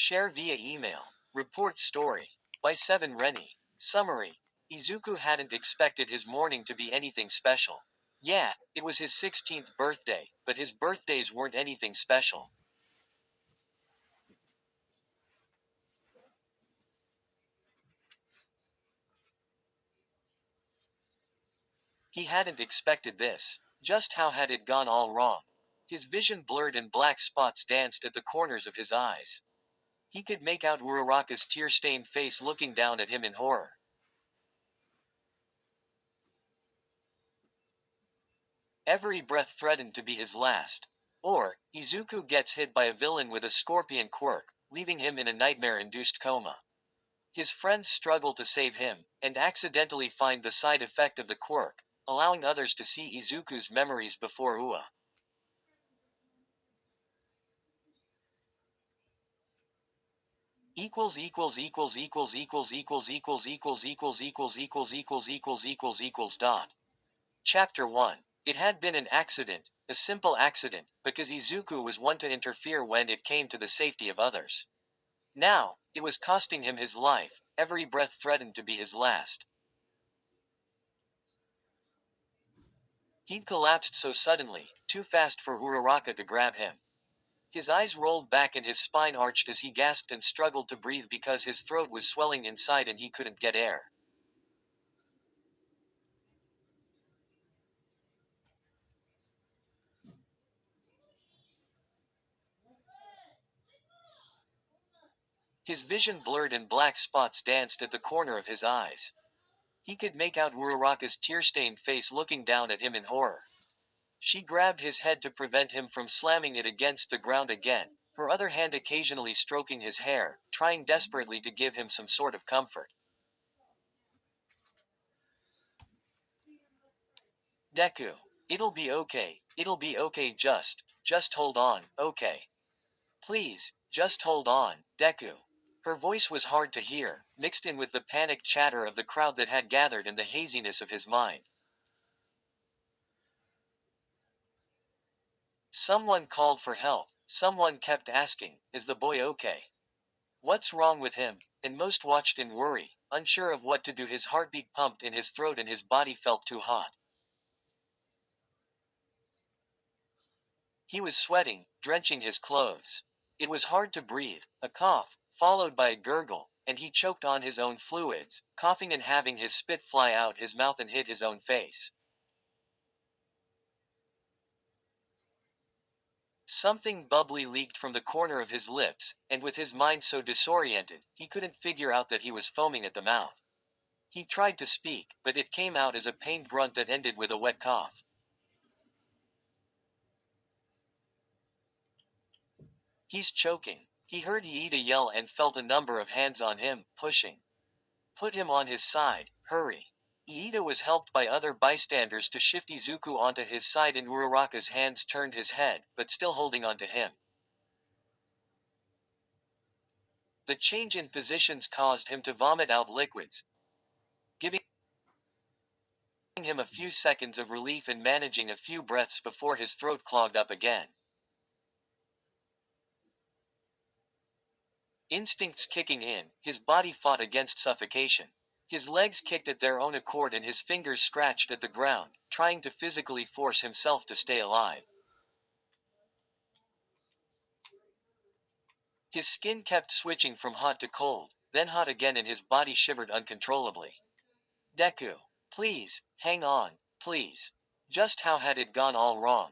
Share via email. Report story. By 7 Rennie. Summary. Izuku hadn't expected his morning to be anything special. Yeah, it was his 16th birthday, but his birthdays weren't anything special. He hadn't expected this. Just how had it gone all wrong? His vision blurred and black spots danced at the corners of his eyes. He could make out Uraraka's tear-stained face looking down at him in horror. Every breath threatened to be his last. Or, Izuku gets hit by a villain with a scorpion quirk, leaving him in a nightmare-induced coma. His friends struggle to save him, and accidentally find the side effect of the quirk, allowing others to see Izuku's memories before Ua. Equals equals equals equals equals equals equals equals equals equals equals equals equals equals equals dot. Chapter 1. It had been an accident, a simple accident, because Izuku was one to interfere when it came to the safety of others. Now, it was costing him his life, every breath threatened to be his last. He'd collapsed so suddenly, too fast for Uraraka to grab him. His eyes rolled back and his spine arched as he gasped and struggled to breathe because his throat was swelling inside and he couldn't get air. His vision blurred and black spots danced at the corner of his eyes. He could make out Uraraka's tear-stained face looking down at him in horror. She grabbed his head to prevent him from slamming it against the ground again, her other hand occasionally stroking his hair, trying desperately to give him some sort of comfort. Deku. It'll be okay just hold on, okay? Please, just hold on, Deku. Her voice was hard to hear, mixed in with the panicked chatter of the crowd that had gathered and the haziness of his mind. Someone called for help. Someone kept asking, is the boy okay? What's wrong with him? And most watched in worry, unsure of what to do. His heartbeat pumped in his throat and his body felt too hot. He was sweating, drenching his clothes. It was hard to breathe, a cough, followed by a gurgle, and he choked on his own fluids, coughing and having his spit fly out his mouth and hit his own face. Something bubbly leaked from the corner of his lips, and with his mind so disoriented, he couldn't figure out that he was foaming at the mouth. He tried to speak, but it came out as a pained grunt that ended with a wet cough. He's choking. He heard Iida yell and felt a number of hands on him, pushing. Put him on his side, hurry. Iida was helped by other bystanders to shift Izuku onto his side and Uraraka's hands turned his head, but still holding onto him. The change in positions caused him to vomit out liquids, giving him a few seconds of relief and managing a few breaths before his throat clogged up again. Instincts kicking in, his body fought against suffocation. His legs kicked at their own accord and his fingers scratched at the ground, trying to physically force himself to stay alive. His skin kept switching from hot to cold, then hot again and his body shivered uncontrollably. Deku. Please, hang on, please. Just how had it gone all wrong?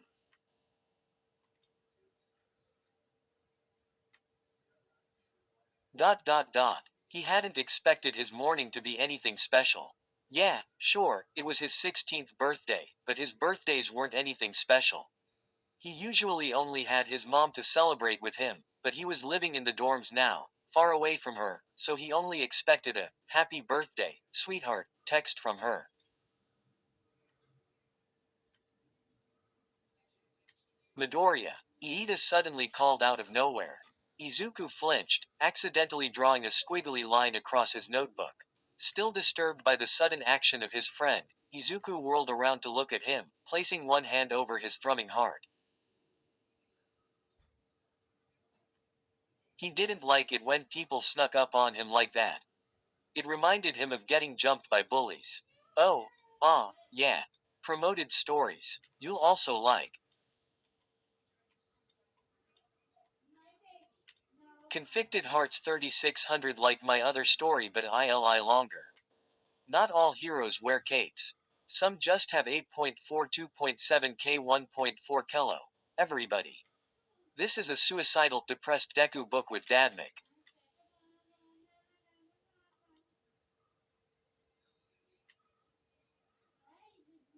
He hadn't expected his morning to be anything special. Yeah, sure, it was his 16th birthday, but his birthdays weren't anything special. He usually only had his mom to celebrate with him, but he was living in the dorms now, far away from her, so he only expected a happy birthday, sweetheart text from her. Midoriya. Iida suddenly called out of nowhere. Izuku flinched, accidentally drawing a squiggly line across his notebook. Still disturbed by the sudden action of his friend, Izuku whirled around to look at him, placing one hand over his thrumming heart. He didn't like it when people snuck up on him like that. It reminded him of getting jumped by bullies. Oh, yeah. Promoted stories. You'll also like. Convicted Hearts 3600 like my other story but ILI longer. Not all heroes wear capes. Some just have 8.42.7k 1.4 kilo. Everybody. This is a suicidal, depressed Deku book with Dadmic.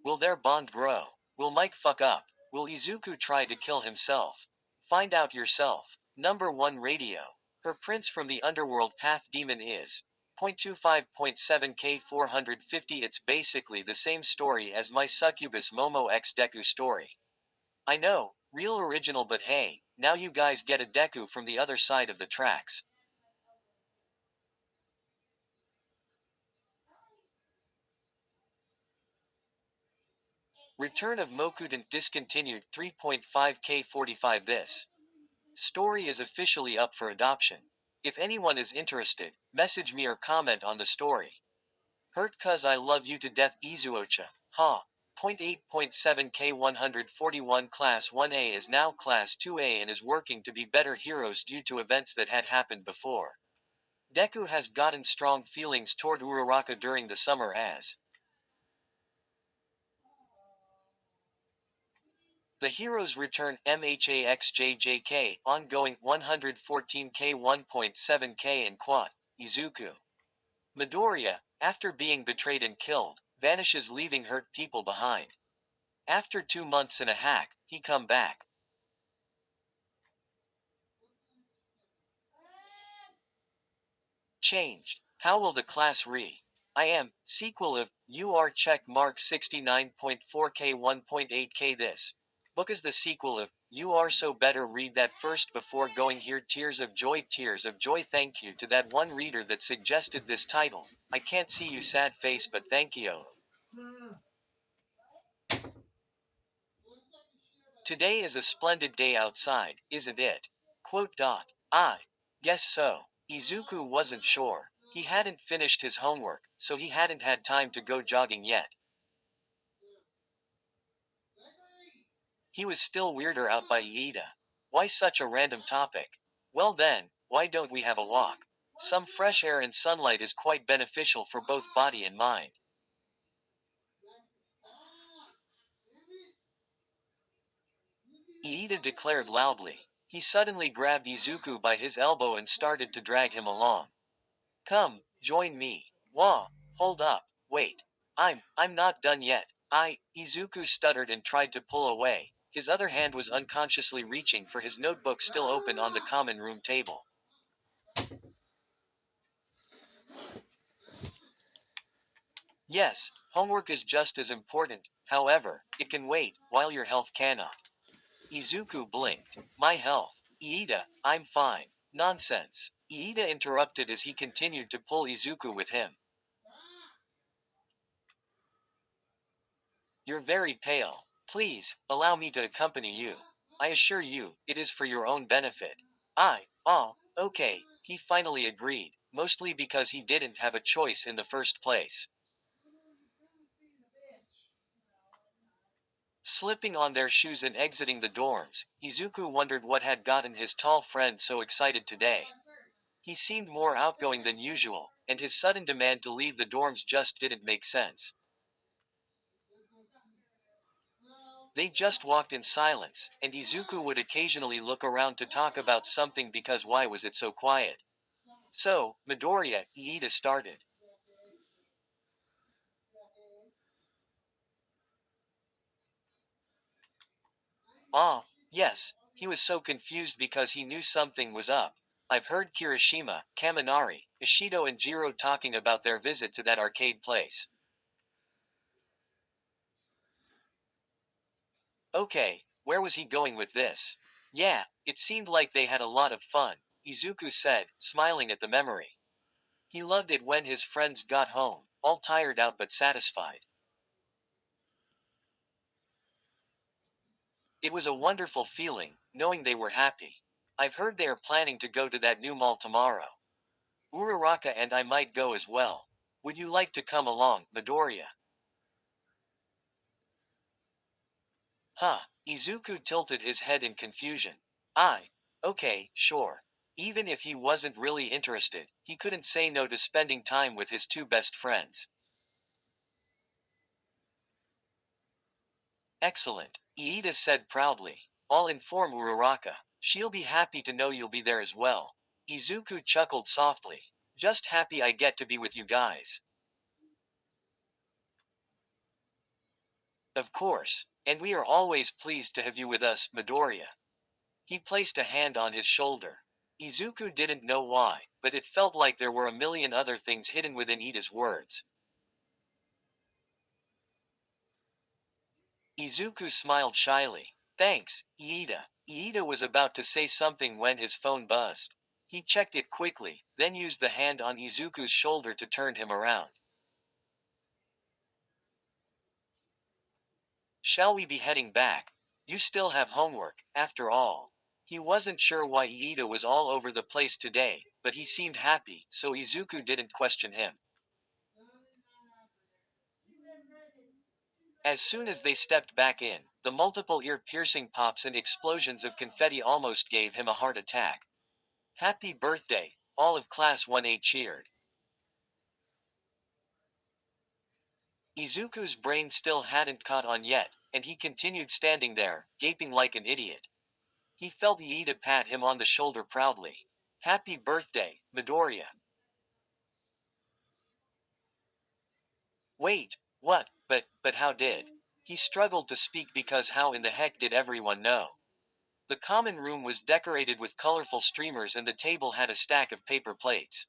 Will their bond grow? Will Mike fuck up? Will Izuku try to kill himself? Find out yourself. Number 1 Radio. Her prince from the underworld path demon is 0.25.7k 450. It's basically the same story as my succubus Momo X Deku story. I know, real original, but hey, now you guys get a Deku from the other side of the tracks. Return of Mokuden discontinued 3.5k 45. This story is officially up for adoption. If anyone is interested, message me or comment on the story. Hurt cuz I love you to death Izuocha. Ha. 0.8.7k 141. Class 1A is now Class 2A and is working to be better heroes due to events that had happened before. Deku has gotten strong feelings toward Uraraka during the summer as the heroes return. MHAXJJK ongoing 114k 1.7k and quad. Izuku. Midoriya, after being betrayed and killed, vanishes leaving hurt people behind. After 2 months in a hack, he come back. Changed. How will the class re? I am, sequel of, UR check mark 69.4k 1.8k. This book is the sequel of, You Are So Better. Read that first before going here. Tears of joy, tears of joy. Thank you to that one reader that suggested this title. I can't see you sad face but thank you. Today is a splendid day outside, isn't it? Quote dot. I guess so. Izuku wasn't sure. He hadn't finished his homework, so he hadn't had time to go jogging yet. He was still weirder out by Iida. Why such a random topic? Well then, why don't we have a walk? Some fresh air and sunlight is quite beneficial for both body and mind. Iida declared loudly. He suddenly grabbed Izuku by his elbow and started to drag him along. Come, join me. Wah, hold up, wait. I'm not done yet. Izuku stuttered and tried to pull away. His other hand was unconsciously reaching for his notebook still open on the common room table. Yes, homework is just as important, however, it can wait, while your health cannot. Izuku blinked. My health. Iida, I'm fine. Nonsense. Iida interrupted as he continued to pull Izuku with him. You're very pale. Please, allow me to accompany you. I assure you, it is for your own benefit. Okay, he finally agreed, mostly because he didn't have a choice in the first place. Slipping on their shoes and exiting the dorms, Izuku wondered what had gotten his tall friend so excited today. He seemed more outgoing than usual, and his sudden demand to leave the dorms just didn't make sense. They just walked in silence, and Izuku would occasionally look around to talk about something because why was it so quiet? So, Midoriya, Iida started. Yes, he was so confused because he knew something was up. I've heard Kirishima, Kaminari, Ishido and Jiro talking about their visit to that arcade place. Okay, where was he going with this? Yeah, it seemed like they had a lot of fun, Izuku said, smiling at the memory. He loved it when his friends got home, all tired out but satisfied. It was a wonderful feeling, knowing they were happy. I've heard they are planning to go to that new mall tomorrow. Uraraka and I might go as well. Would you like to come along, Midoriya? Huh. Izuku tilted his head in confusion. Okay, sure. Even if he wasn't really interested, he couldn't say no to spending time with his two best friends. Excellent, Iida said proudly. I'll inform Uraraka. She'll be happy to know you'll be there as well. Izuku chuckled softly. Just happy I get to be with you guys. Of course, and we are always pleased to have you with us, Midoriya. He placed a hand on his shoulder. Izuku didn't know why, but it felt like there were a million other things hidden within Iida's words. Izuku smiled shyly. Thanks, Iida. Iida was about to say something when his phone buzzed. He checked it quickly, then used the hand on Izuku's shoulder to turn him around. Shall we be heading back? You still have homework, after all. He wasn't sure why Iida was all over the place today, but he seemed happy, so Izuku didn't question him. As soon as they stepped back in, the multiple ear-piercing pops and explosions of confetti almost gave him a heart attack. Happy birthday! All of Class 1A cheered. Izuku's brain still hadn't caught on yet, and he continued standing there, gaping like an idiot. He felt Iida pat him on the shoulder proudly. Happy birthday, Midoriya. Wait, what? But how did? He struggled to speak because how in the heck did everyone know? The common room was decorated with colorful streamers and the table had a stack of paper plates.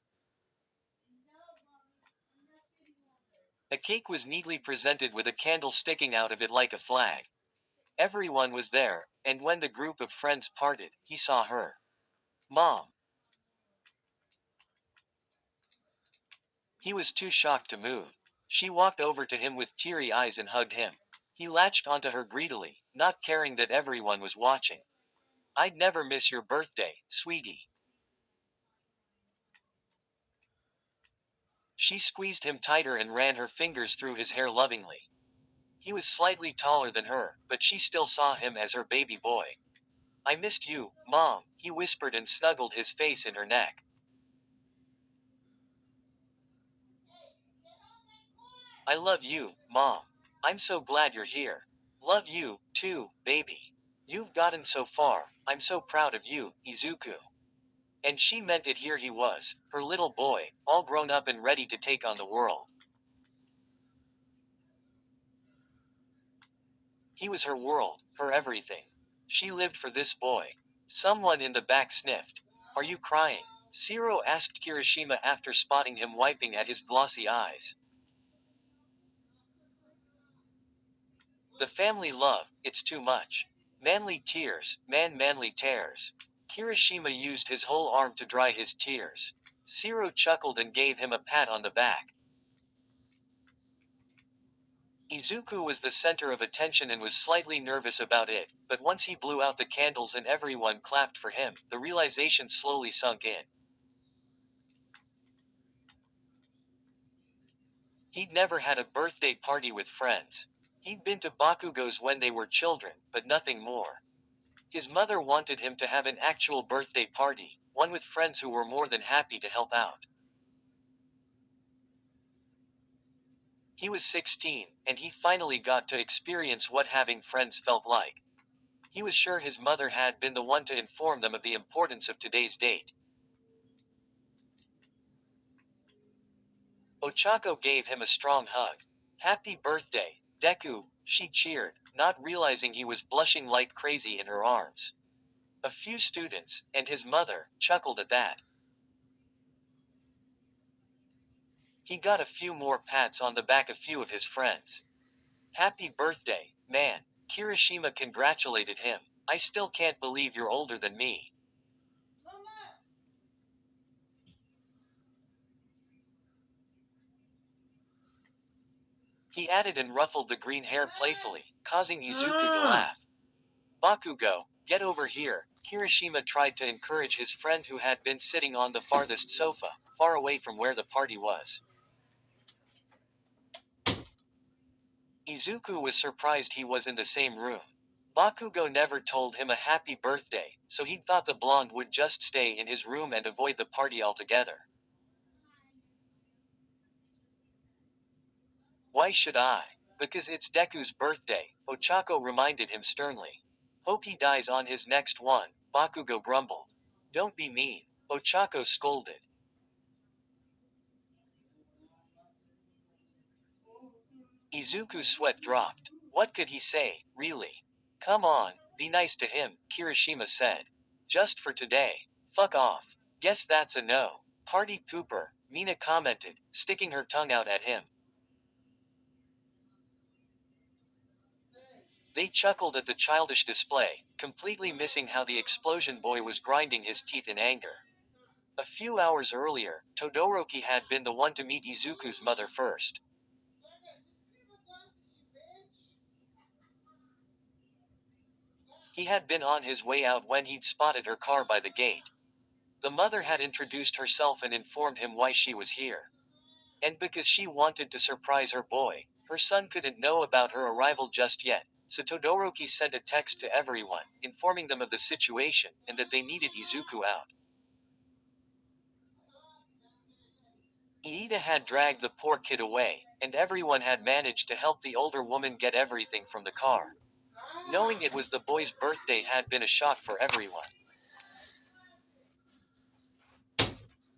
A cake was neatly presented with a candle sticking out of it like a flag. Everyone was there, and when the group of friends parted, he saw her. Mom. He was too shocked to move. She walked over to him with teary eyes and hugged him. He latched onto her greedily, not caring that everyone was watching. I'd never miss your birthday, sweetie. She squeezed him tighter and ran her fingers through his hair lovingly. He was slightly taller than her, but she still saw him as her baby boy. I missed you, Mom, he whispered and snuggled his face in her neck. I love you, Mom. I'm so glad you're here. Love you, too, baby. You've gotten so far, I'm so proud of you, Izuku. And she meant it. Here he was, her little boy, all grown up and ready to take on the world. He was her world, her everything. She lived for this boy. Someone in the back sniffed. Are you crying? Shiro asked Kirishima after spotting him wiping at his glossy eyes. The family love, it's too much. Manly tears, manly tears. Kirishima used his whole arm to dry his tears. Shiro chuckled and gave him a pat on the back. Izuku was the center of attention and was slightly nervous about it, but once he blew out the candles and everyone clapped for him, the realization slowly sunk in. He'd never had a birthday party with friends. He'd been to Bakugos when they were children, but nothing more. His mother wanted him to have an actual birthday party, one with friends who were more than happy to help out. He was 16, and he finally got to experience what having friends felt like. He was sure his mother had been the one to inform them of the importance of today's date. Ochako gave him a strong hug. Happy birthday, Deku, she cheered, not realizing he was blushing like crazy in her arms. A few students, and his mother, chuckled at that. He got a few more pats on the back of few of his friends. Happy birthday, man. Kirishima congratulated him. I still can't believe you're older than me. He added and ruffled the green hair playfully, causing Izuku to laugh. Bakugo, Get over here. Kirishima tried to encourage his friend who had been sitting on the farthest sofa, far away from where the party was. Izuku was surprised he was in the same room. Bakugo never told him a happy birthday, so he thought the blonde would just stay in his room and avoid the party altogether. Why should I? Because it's Deku's birthday, Ochako reminded him sternly. Hope he dies on his next one, Bakugo grumbled. Don't be mean, Ochako scolded. Izuku's sweat dropped. What could he say, really? Come on, be nice to him, Kirishima said. Just for today. Fuck off. Guess that's a no. Party pooper, Mina commented, sticking her tongue out at him. They chuckled at the childish display, completely missing how the explosion boy was grinding his teeth in anger. A few hours earlier, Todoroki had been the one to meet Izuku's mother first. He had been on his way out when he'd spotted her car by the gate. The mother had introduced herself and informed him why she was here. And because she wanted to surprise her boy, her son couldn't know about her arrival just yet, so Todoroki sent a text to everyone, informing them of the situation and that they needed Izuku out. Iida had dragged the poor kid away, and everyone had managed to help the older woman get everything from the car. Knowing it was the boy's birthday had been a shock for everyone.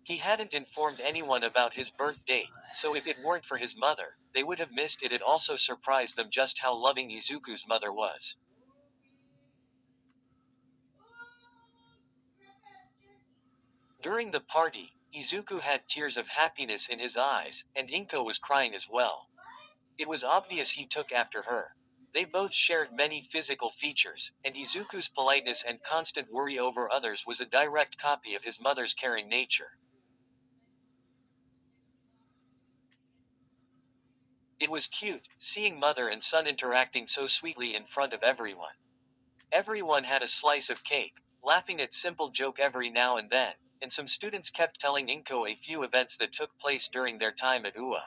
He hadn't informed anyone about his birth date, so if it weren't for his mother, they would have missed it. It also surprised them just how loving Izuku's mother was. During the party, Izuku had tears of happiness in his eyes, and Inko was crying as well. It was obvious he took after her. They both shared many physical features, and Izuku's politeness and constant worry over others was a direct copy of his mother's caring nature. It was cute, seeing mother and son interacting so sweetly in front of everyone. Everyone had a slice of cake, laughing at simple joke every now and then, and some students kept telling Inko a few events that took place during their time at UA.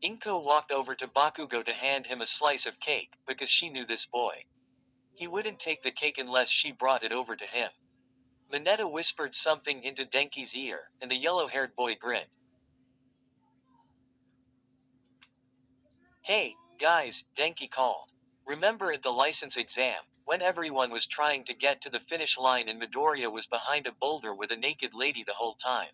Inko walked over to Bakugo to hand him a slice of cake, because she knew this boy. He wouldn't take the cake unless she brought it over to him. Mineta whispered something into Denki's ear, and the yellow-haired boy grinned. Hey, guys, Denki called. Remember at the license exam, when everyone was trying to get to the finish line and Midoriya was behind a boulder with a naked lady the whole time?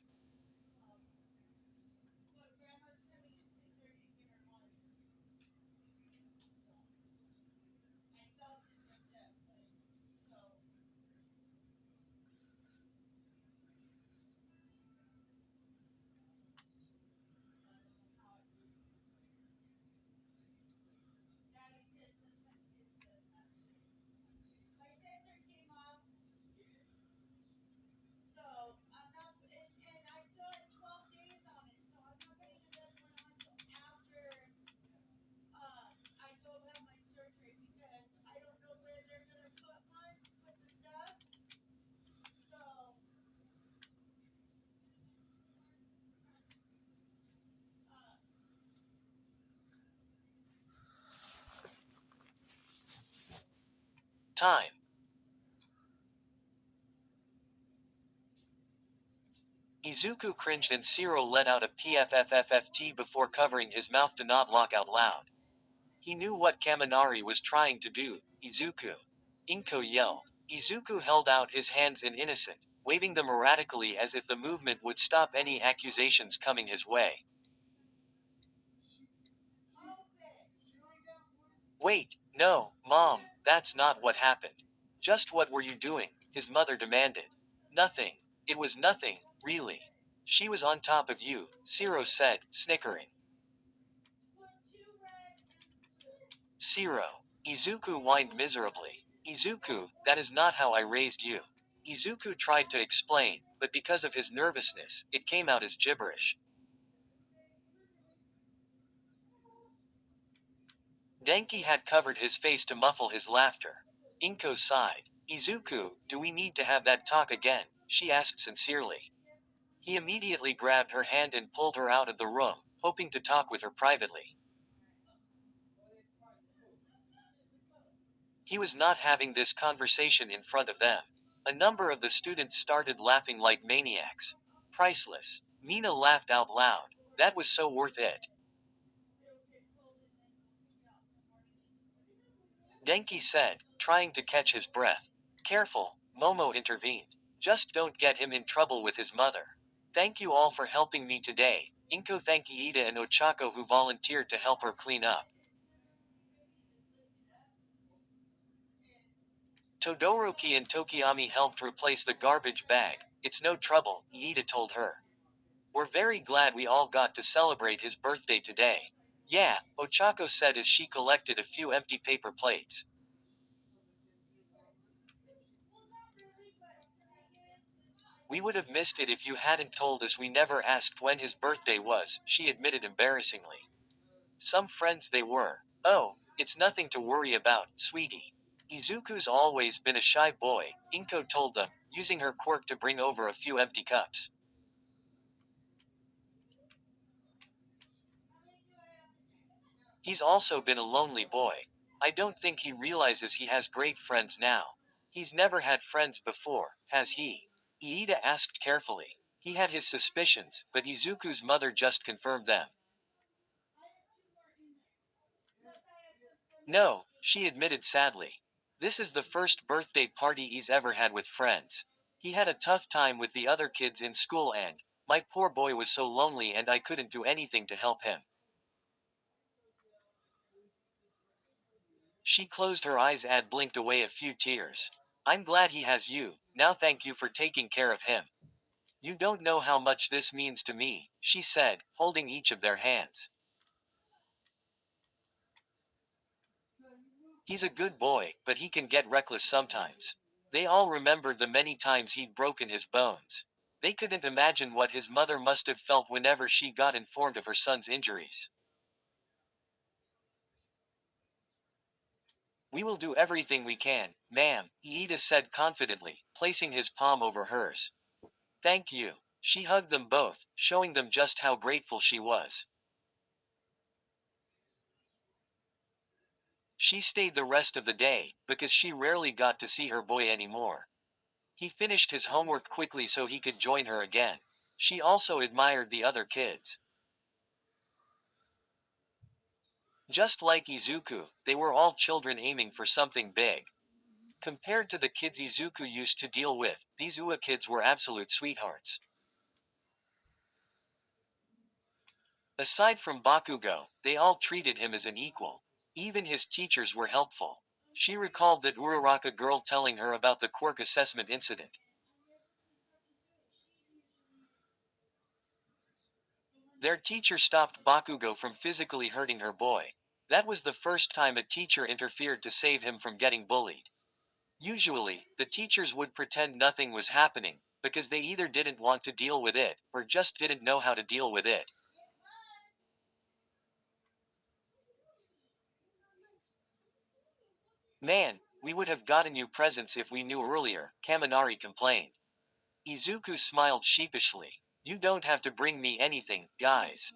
Time. Izuku cringed and Ciro let out a pffft before covering his mouth to not laugh out loud. He knew what Kaminari was trying to do. Izuku. Inko yelled. Izuku held out his hands in innocent, waving them erratically as if the movement would stop any accusations coming his way. Wait, no, Mom, that's not what happened. Just what were you doing? His mother demanded. Nothing. It was nothing, really. She was on top of you, Ciro said, snickering. Ciro. Izuku whined miserably. Izuku, that is not how I raised you. Izuku tried to explain, but because of his nervousness, it came out as gibberish. Denki had covered his face to muffle his laughter. Inko sighed. Izuku, do we need to have that talk again? She asked sincerely. He immediately grabbed her hand and pulled her out of the room, hoping to talk with her privately. He was not having this conversation in front of them. A number of the students started laughing like maniacs. Priceless. Mina laughed out loud. That was so worth it. Denki said, trying to catch his breath. Careful, Momo intervened. Just don't get him in trouble with his mother. Thank you all for helping me today. Inko thanked Iida and Ochako who volunteered to help her clean up. Todoroki and Tokiyami helped replace the garbage bag. It's no trouble, Iida told her. We're very glad we all got to celebrate his birthday today. Yeah, Ochako said as she collected a few empty paper plates. We would have missed it if you hadn't told us. We never asked when his birthday was, she admitted embarrassingly. Some friends they were. Oh, it's nothing to worry about, sweetie. Izuku's always been a shy boy, Inko told them, using her quirk to bring over a few empty cups. He's also been a lonely boy. I don't think he realizes he has great friends now. He's never had friends before, has he? Iida asked carefully. He had his suspicions, but Izuku's mother just confirmed them. No, she admitted sadly. This is the first birthday party he's ever had with friends. He had a tough time with the other kids in school and, my poor boy was so lonely and I couldn't do anything to help him. She closed her eyes and blinked away a few tears. I'm glad he has you, now thank you for taking care of him. You don't know how much this means to me, she said, holding each of their hands. He's a good boy, but he can get reckless sometimes. They all remembered the many times he'd broken his bones. They couldn't imagine what his mother must have felt whenever she got informed of her son's injuries. We will do everything we can, ma'am, Iida said confidently, placing his palm over hers. Thank you. She hugged them both, showing them just how grateful she was. She stayed the rest of the day, because she rarely got to see her boy anymore. He finished his homework quickly so he could join her again. She also admired the other kids. Just like Izuku, they were all children aiming for something big. Compared to the kids Izuku used to deal with, these Ua kids were absolute sweethearts. Aside from Bakugo, they all treated him as an equal. Even his teachers were helpful. She recalled that Uraraka girl telling her about the quirk assessment incident. Their teacher stopped Bakugo from physically hurting her boy. That was the first time a teacher interfered to save him from getting bullied. Usually, the teachers would pretend nothing was happening, because they either didn't want to deal with it, or just didn't know how to deal with it. Man, we would have gotten you presents if we knew earlier, Kaminari complained. Izuku smiled sheepishly. You don't have to bring me anything, guys.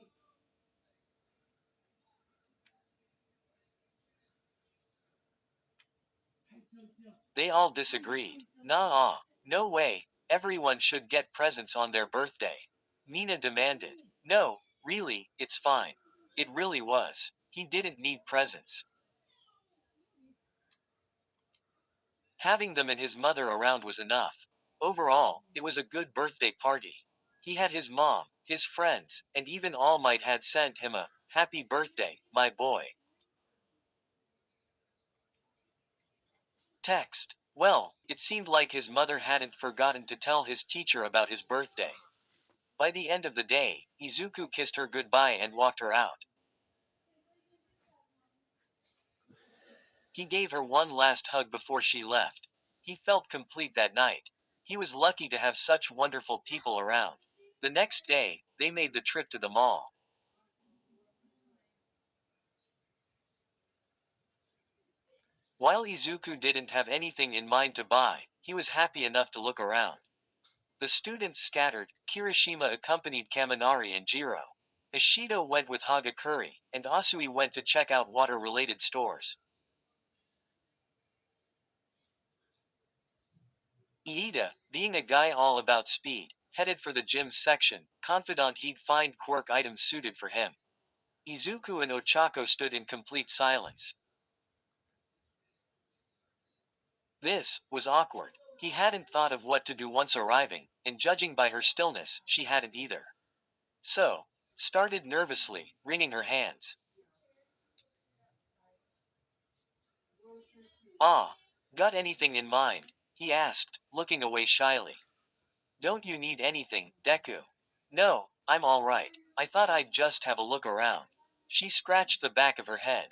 They all disagreed. Nah, no way. Everyone should get presents on their birthday. Mina demanded. No, really, it's fine. It really was. He didn't need presents. Having them and his mother around was enough. Overall, it was a good birthday party. He had his mom, his friends, and even All Might had sent him a happy birthday, my boy. Text. Well, it seemed like his mother hadn't forgotten to tell his teacher about his birthday. By the end of the day, Izuku kissed her goodbye and walked her out. He gave her one last hug before she left. He felt complete that night. He was lucky to have such wonderful people around. The next day, they made the trip to the mall. While Izuku didn't have anything in mind to buy, he was happy enough to look around. The students scattered. Kirishima accompanied Kaminari and Jiro. Ishido went with Hagakure, and Asui went to check out water-related stores. Iida, being a guy all about speed, headed for the gym section, confident he'd find quirk items suited for him. Izuku and Ochako stood in complete silence. This was awkward. He hadn't thought of what to do once arriving, and judging by her stillness, she hadn't either. So, started nervously, wringing her hands. Ah, got anything in mind? He asked, looking away shyly. Don't you need anything, Deku? No, I'm all right. I thought I'd just have a look around. She scratched the back of her head.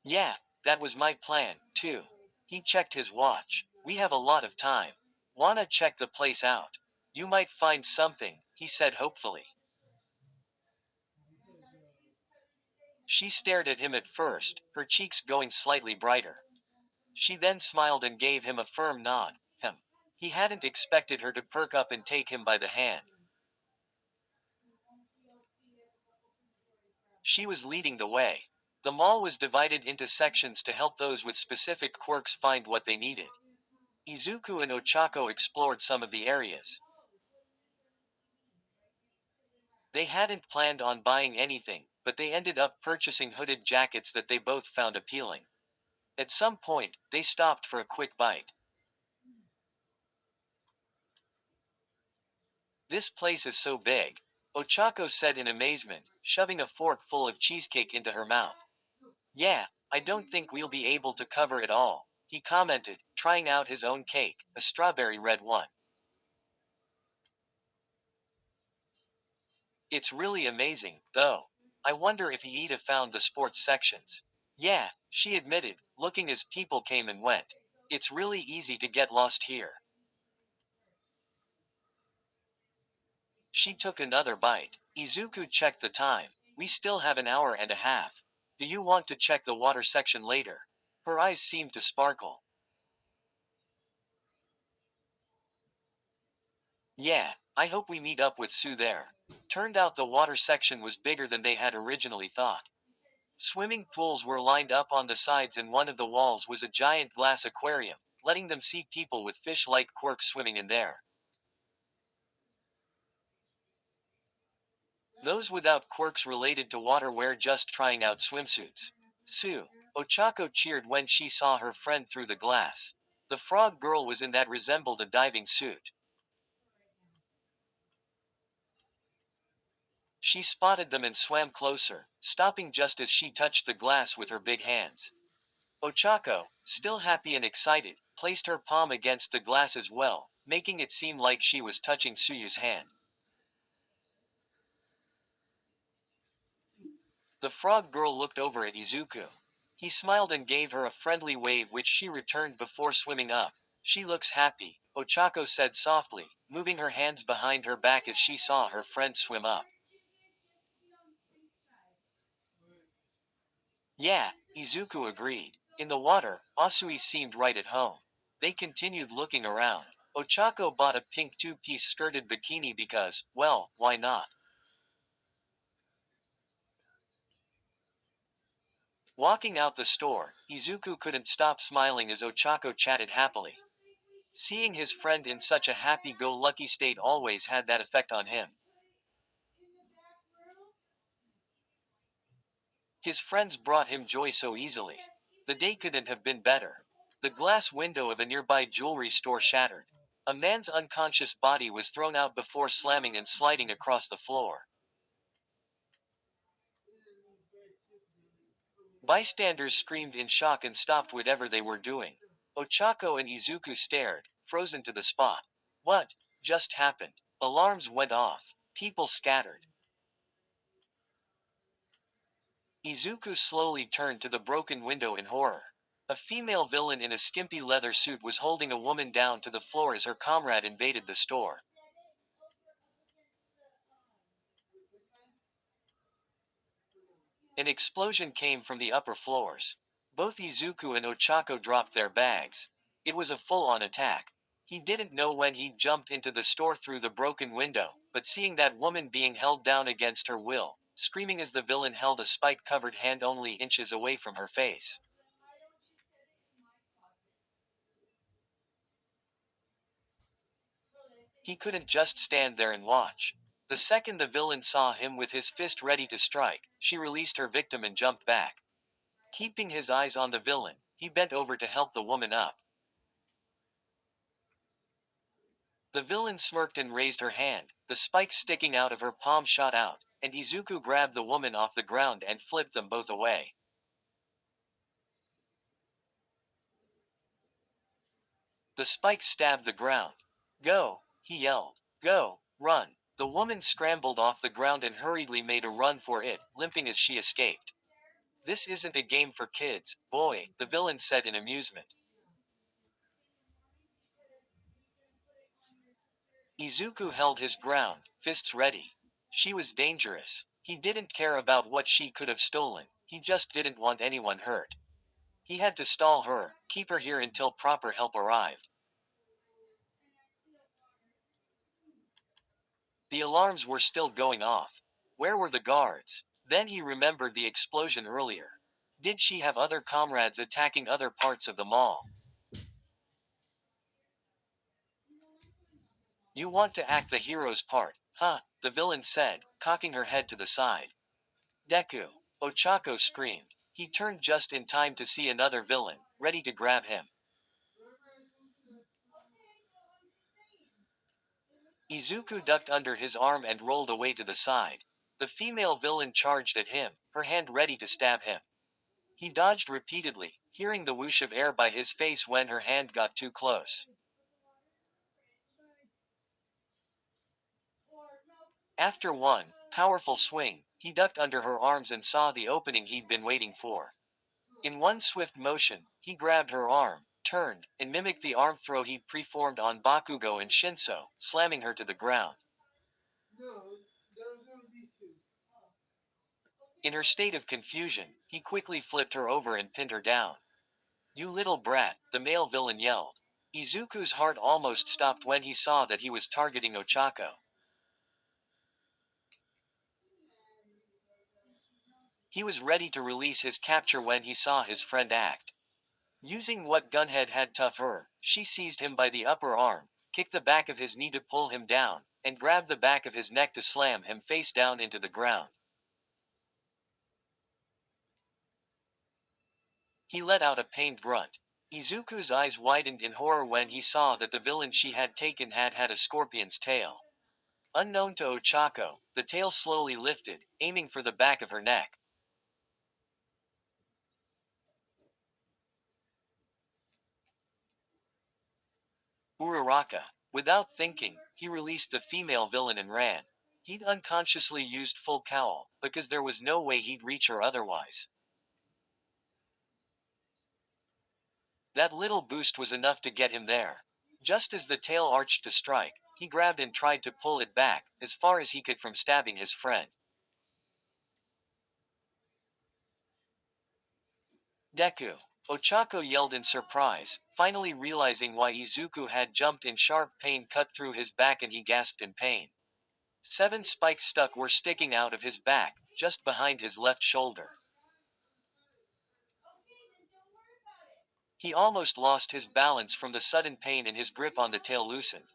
Yeah, that was my plan, too. He checked his watch. We have a lot of time. Wanna check the place out? You might find something, he said hopefully. She stared at him at first, her cheeks going slightly brighter. She then smiled and gave him a firm nod. He hadn't expected her to perk up and take him by the hand. She was leading the way. The mall was divided into sections to help those with specific quirks find what they needed. Izuku and Ochako explored some of the areas. They hadn't planned on buying anything, but they ended up purchasing hooded jackets that they both found appealing. At some point, they stopped for a quick bite. This place is so big, Ochako said in amazement, shoving a fork full of cheesecake into her mouth. Yeah, I don't think we'll be able to cover it all, he commented, trying out his own cake, a strawberry red one. It's really amazing, though. I wonder if Iida found the sports sections. Yeah, she admitted, looking as people came and went. It's really easy to get lost here. She took another bite. Izuku checked the time. We still have an hour and a half. Do you want to check the water section later? Her eyes seemed to sparkle. Yeah, I hope we meet up with Sue there. Turned out the water section was bigger than they had originally thought. Swimming pools were lined up on the sides, and one of the walls was a giant glass aquarium, letting them see people with fish-like quirks swimming in there. Those without quirks related to water were just trying out swimsuits. Sue. Ochako cheered when she saw her friend through the glass. The frog girl was in that resembled a diving suit. She spotted them and swam closer, stopping just as she touched the glass with her big hands. Ochako, still happy and excited, placed her palm against the glass as well, making it seem like she was touching Suyu's hand. The frog girl looked over at Izuku. He smiled and gave her a friendly wave, which she returned before swimming up. She looks happy, Ochako said softly, moving her hands behind her back as she saw her friend swim up. Yeah, Izuku agreed. In the water, Asui seemed right at home. They continued looking around. Ochako bought a pink two-piece skirted bikini because, well, why not? Walking out the store, Izuku couldn't stop smiling as Ochako chatted happily. Seeing his friend in such a happy-go-lucky state always had that effect on him. His friends brought him joy so easily. The day couldn't have been better. The glass window of a nearby jewelry store shattered. A man's unconscious body was thrown out before slamming and sliding across the floor. Bystanders screamed in shock and stopped whatever they were doing. Ochako and Izuku stared, frozen to the spot. What just happened? Alarms went off. People scattered. Izuku slowly turned to the broken window in horror. A female villain in a skimpy leather suit was holding a woman down to the floor as her comrade invaded the store. An explosion came from the upper floors. Both Izuku and Ochako dropped their bags. It was a full-on attack. He didn't know when he jumped into the store through the broken window, but seeing that woman being held down against her will, screaming as the villain held a spike-covered hand only inches away from her face. He couldn't just stand there and watch. The second the villain saw him with his fist ready to strike, she released her victim and jumped back. Keeping his eyes on the villain, he bent over to help the woman up. The villain smirked and raised her hand, the spikes sticking out of her palm shot out, and Izuku grabbed the woman off the ground and flipped them both away. The spikes stabbed the ground. Go, he yelled. Go, run. The woman scrambled off the ground and hurriedly made a run for it, limping as she escaped. This isn't a game for kids, boy, the villain said in amusement. Izuku held his ground, fists ready. She was dangerous. He didn't care about what she could have stolen, he just didn't want anyone hurt. He had to stall her, keep her here until proper help arrived. The alarms were still going off. Where were the guards? Then he remembered the explosion earlier. Did she have other comrades attacking other parts of the mall? You want to act the hero's part, huh? The villain said, cocking her head to the side. Deku. Ochako screamed. He turned just in time to see another villain, ready to grab him. Izuku ducked under his arm and rolled away to the side. The female villain charged at him, her hand ready to stab him. He dodged repeatedly, hearing the whoosh of air by his face when her hand got too close. After one powerful swing, he ducked under her arms and saw the opening he'd been waiting for. In one swift motion, he grabbed her arm, turned, and mimicked the arm throw he preformed on Bakugo and Shinso, slamming her to the ground. In her state of confusion, he quickly flipped her over and pinned her down. You little brat, the male villain yelled. Izuku's heart almost stopped when he saw that he was targeting Ochako. He was ready to release his capture when he saw his friend act. Using what Gunhead had taught her, she seized him by the upper arm, kicked the back of his knee to pull him down, and grabbed the back of his neck to slam him face down into the ground. He let out a pained grunt. Izuku's eyes widened in horror when he saw that the villain she had taken had had a scorpion's tail. Unknown to Ochako, the tail slowly lifted, aiming for the back of her neck. Uraraka. Without thinking, he released the female villain and ran. He'd unconsciously used full cowl, because there was no way he'd reach her otherwise. That little boost was enough to get him there. Just as the tail arched to strike, he grabbed and tried to pull it back, as far as he could from stabbing his friend. Deku. Ochako yelled in surprise, finally realizing why Izuku had jumped in sharp pain cut through his back and he gasped in pain. 7 spikes were sticking out of his back, just behind his left shoulder. He almost lost his balance from the sudden pain and his grip on the tail loosened.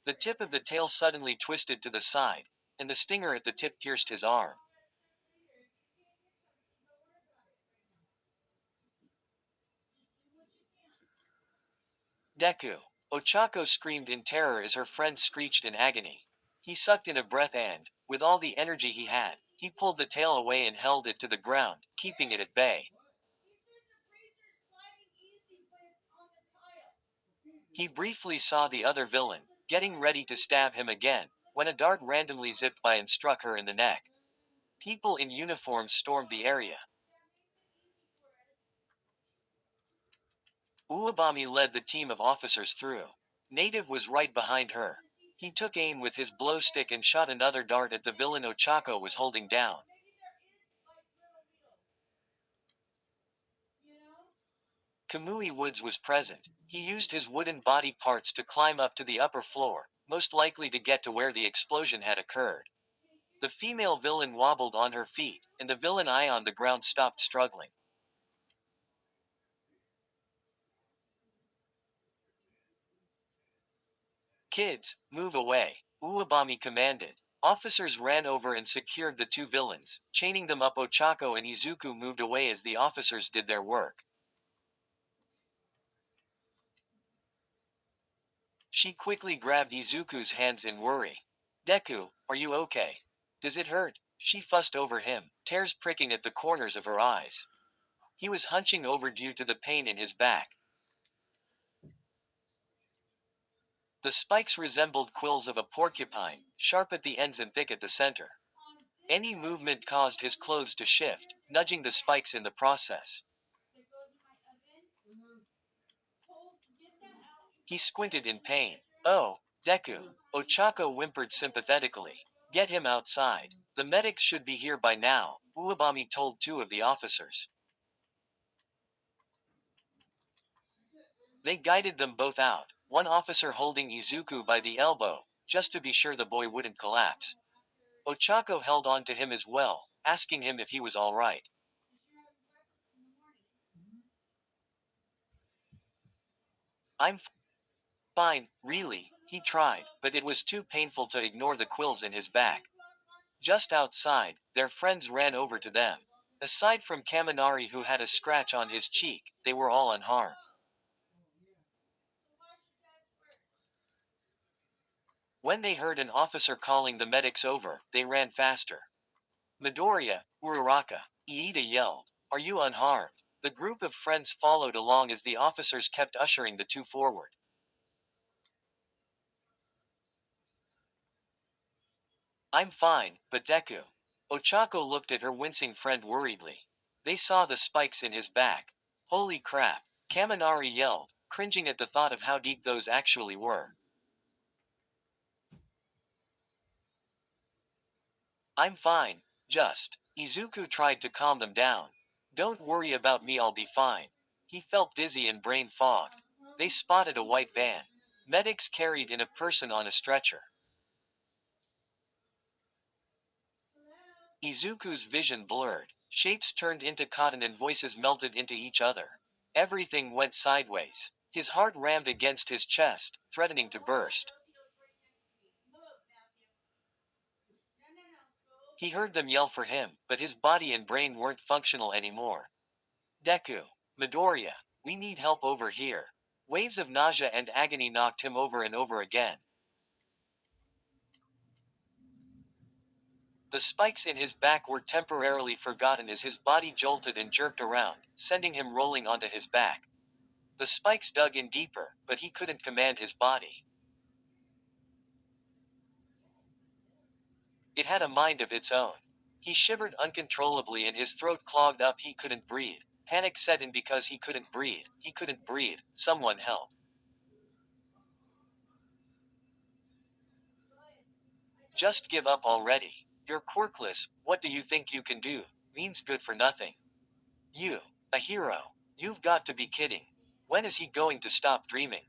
The tip of the tail suddenly twisted to the side, and the stinger at the tip pierced his arm. Deku. Ochako screamed in terror as her friend screeched in agony. He sucked in a breath and, with all the energy he had, he pulled the tail away and held it to the ground, keeping it at bay. He briefly saw the other villain, getting ready to stab him again, when a dart randomly zipped by and struck her in the neck. People in uniforms stormed the area. Uwabami led the team of officers through. Native was right behind her. He took aim with his blow stick and shot another dart at the villain Ochako was holding down. Kamui Woods was present. He used his wooden body parts to climb up to the upper floor, most likely to get to where the explosion had occurred. The female villain wobbled on her feet, and the villain eye on the ground stopped struggling. Kids, move away, Uwabami commanded. Officers ran over and secured the two villains, chaining them up. Ochako and Izuku moved away as the officers did their work. She quickly grabbed Izuku's hands in worry. Deku, are you okay? Does it hurt? She fussed over him, tears pricking at the corners of her eyes. He was hunching over due to the pain in his back. The spikes resembled quills of a porcupine, sharp at the ends and thick at the center. Any movement caused his clothes to shift, nudging the spikes in the process. He squinted in pain. Oh, Deku. Ochako whimpered sympathetically. Get him outside. The medics should be here by now, Uwabami told two of the officers. They guided them both out, one officer holding Izuku by the elbow, just to be sure the boy wouldn't collapse. Ochako held on to him as well, asking him if he was all right. I'm fine, really, he tried, but it was too painful to ignore the quills in his back. Just outside, their friends ran over to them. Aside from Kaminari, who had a scratch on his cheek, they were all unharmed. When they heard an officer calling the medics over, they ran faster. Midoriya, Uraraka, Iida yelled, "Are you unharmed?" The group of friends followed along as the officers kept ushering the two forward. I'm fine, but Deku. Ochako looked at her wincing friend worriedly. They saw the spikes in his back. Holy crap, Kaminari yelled, cringing at the thought of how deep those actually were. I'm fine, just. Izuku tried to calm them down. Don't worry about me, I'll be fine. He felt dizzy and brain fogged. They spotted a white van. Medics carried in a person on a stretcher. Izuku's vision blurred. Shapes turned into cotton and voices melted into each other. Everything went sideways. His heart rammed against his chest, threatening to burst. He heard them yell for him, but his body and brain weren't functional anymore. Deku. Midoriya. We need help over here. Waves of nausea and agony knocked him over and over again. The spikes in his back were temporarily forgotten as his body jolted and jerked around, sending him rolling onto his back. The spikes dug in deeper, but he couldn't command his body. It had a mind of its own. He shivered uncontrollably and his throat clogged up. He couldn't breathe. Panic set in because he couldn't breathe. He couldn't breathe. Someone help. Just give up already. You're quirkless. What do you think you can do? Means good for nothing. You, a hero. You've got to be kidding. When is he going to stop dreaming?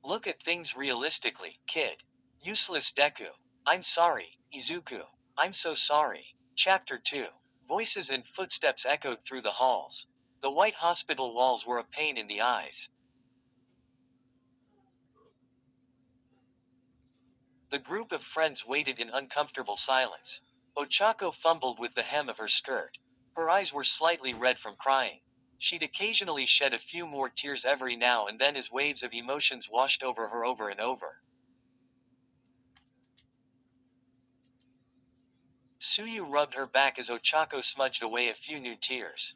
Look at things realistically, kid. Useless Deku. I'm sorry, Izuku. I'm so sorry. Chapter 2. Voices and footsteps echoed through the halls. The white hospital walls were a pain in the eyes. The group of friends waited in uncomfortable silence. Ochako fumbled with the hem of her skirt. Her eyes were slightly red from crying. She'd occasionally shed a few more tears every now and then as waves of emotions washed over her over and over. Suyu rubbed her back as Ochako smudged away a few new tears.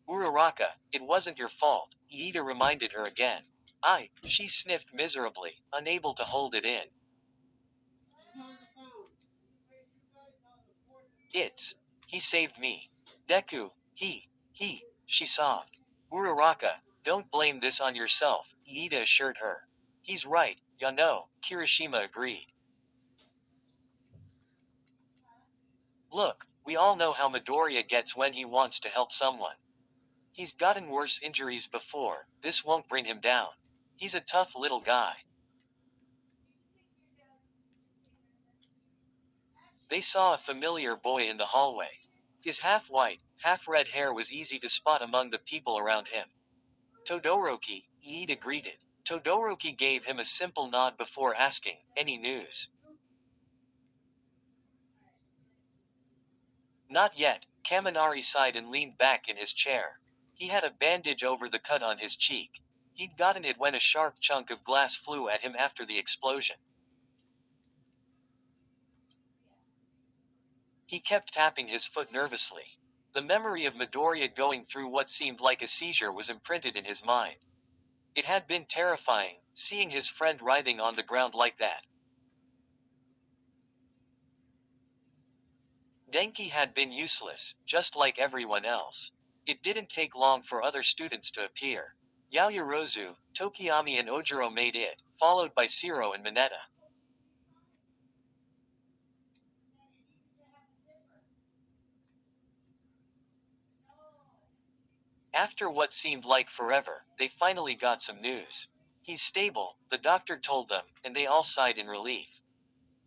Uraraka, it wasn't your fault, Iida reminded her again. She sniffed miserably, unable to hold it in. It's. He saved me. Deku, she sobbed. Uraraka, don't blame this on yourself, Iida assured her. He's right, Yano, Kirishima agreed. Look, we all know how Midoriya gets when he wants to help someone. He's gotten worse injuries before, this won't bring him down. He's a tough little guy. They saw a familiar boy in the hallway. His half-white, half-red hair was easy to spot among the people around him. Todoroki, Iida greeted. Todoroki gave him a simple nod before asking, any news? Not yet, Kaminari sighed and leaned back in his chair. He had a bandage over the cut on his cheek. He'd gotten it when a sharp chunk of glass flew at him after the explosion. He kept tapping his foot nervously. The memory of Midoriya going through what seemed like a seizure was imprinted in his mind. It had been terrifying, seeing his friend writhing on the ground like that. Denki had been useless, just like everyone else. It didn't take long for other students to appear. Yaoyorozu, Tokiyami and Ojiro made it, followed by Shiro and Mineta. After what seemed like forever, they finally got some news. He's stable, the doctor told them, and they all sighed in relief.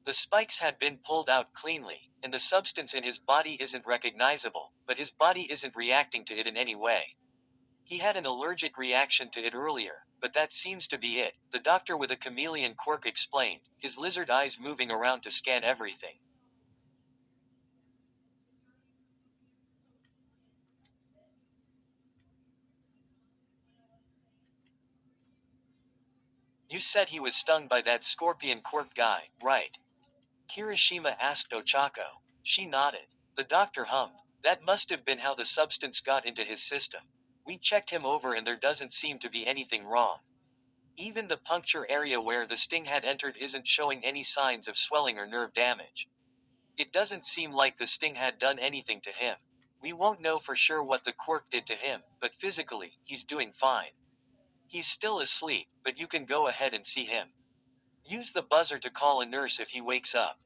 The spikes had been pulled out cleanly, and the substance in his body isn't recognizable, but his body isn't reacting to it in any way. He had an allergic reaction to it earlier, but that seems to be it, the doctor with a chameleon quirk explained, his lizard eyes moving around to scan everything. You said he was stung by that scorpion quirk guy, right? Kirishima asked Ochako. She nodded. The doctor hummed. That must have been how the substance got into his system. We checked him over and there doesn't seem to be anything wrong. Even the puncture area where the sting had entered isn't showing any signs of swelling or nerve damage. It doesn't seem like the sting had done anything to him. We won't know for sure what the quirk did to him, but physically, he's doing fine. He's still asleep, but you can go ahead and see him. Use the buzzer to call a nurse if he wakes up.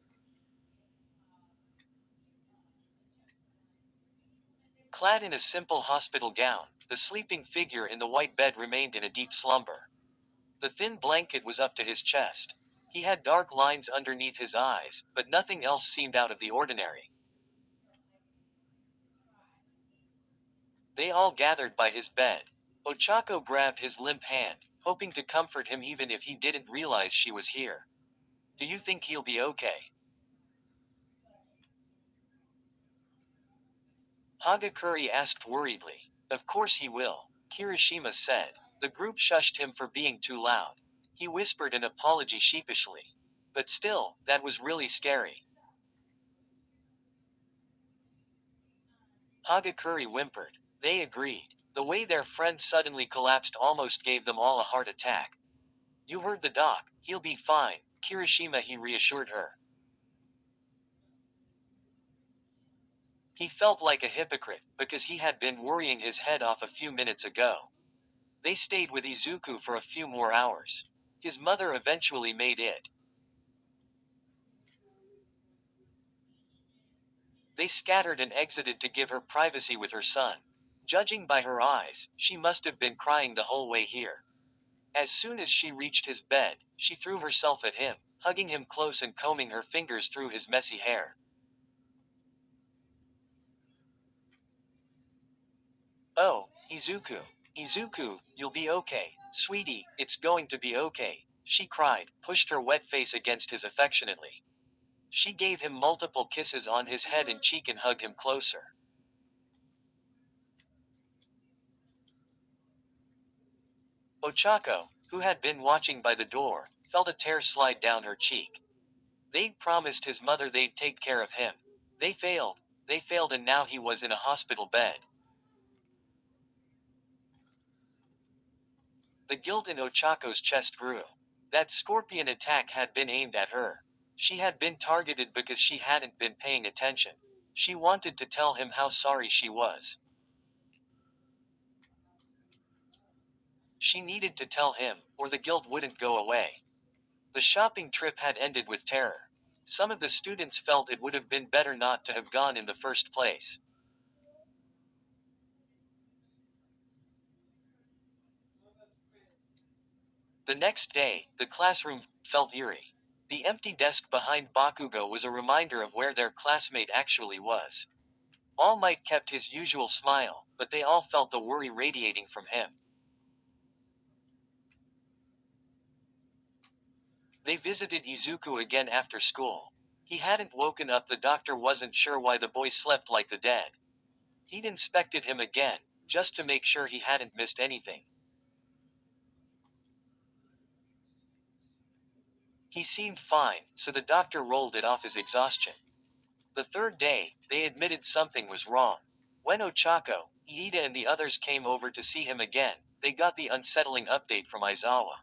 Clad in a simple hospital gown, the sleeping figure in the white bed remained in a deep slumber. The thin blanket was up to his chest. He had dark lines underneath his eyes, but nothing else seemed out of the ordinary. They all gathered by his bed. Ochako grabbed his limp hand, hoping to comfort him even if he didn't realize she was here. Do you think he'll be okay? Hagakure asked worriedly. Of course he will, Kirishima said. The group shushed him for being too loud. He whispered an apology sheepishly. But still, that was really scary. Hagakure whimpered. They agreed. The way their friend suddenly collapsed almost gave them all a heart attack. You heard the doc, he'll be fine, Kirishima he reassured her. He felt like a hypocrite, because he had been worrying his head off a few minutes ago. They stayed with Izuku for a few more hours. His mother eventually made it. They scattered and exited to give her privacy with her son. Judging by her eyes, she must have been crying the whole way here. As soon as she reached his bed, she threw herself at him, hugging him close and combing her fingers through his messy hair. Oh, Izuku. Izuku, you'll be okay, sweetie, it's going to be okay, she cried, pushed her wet face against his affectionately. She gave him multiple kisses on his head and cheek and hugged him closer. Ochako, who had been watching by the door, felt a tear slide down her cheek. They'd promised his mother they'd take care of him. They failed. They failed and now he was in a hospital bed. The guilt in Ochako's chest grew. That scorpion attack had been aimed at her. She had been targeted because she hadn't been paying attention. She wanted to tell him how sorry she was. She needed to tell him, or the guilt wouldn't go away. The shopping trip had ended with terror. Some of the students felt it would have been better not to have gone in the first place. The next day, the classroom felt eerie. The empty desk behind Bakugo was a reminder of where their classmate actually was. All Might kept his usual smile, but they all felt the worry radiating from him. They visited Izuku again after school. He hadn't woken up. The doctor wasn't sure why the boy slept like the dead. He'd inspected him again, just to make sure he hadn't missed anything. He seemed fine, so the doctor rolled it off as exhaustion. The third day, they admitted something was wrong. When Ochako, Iida and the others came over to see him again, they got the unsettling update from Aizawa.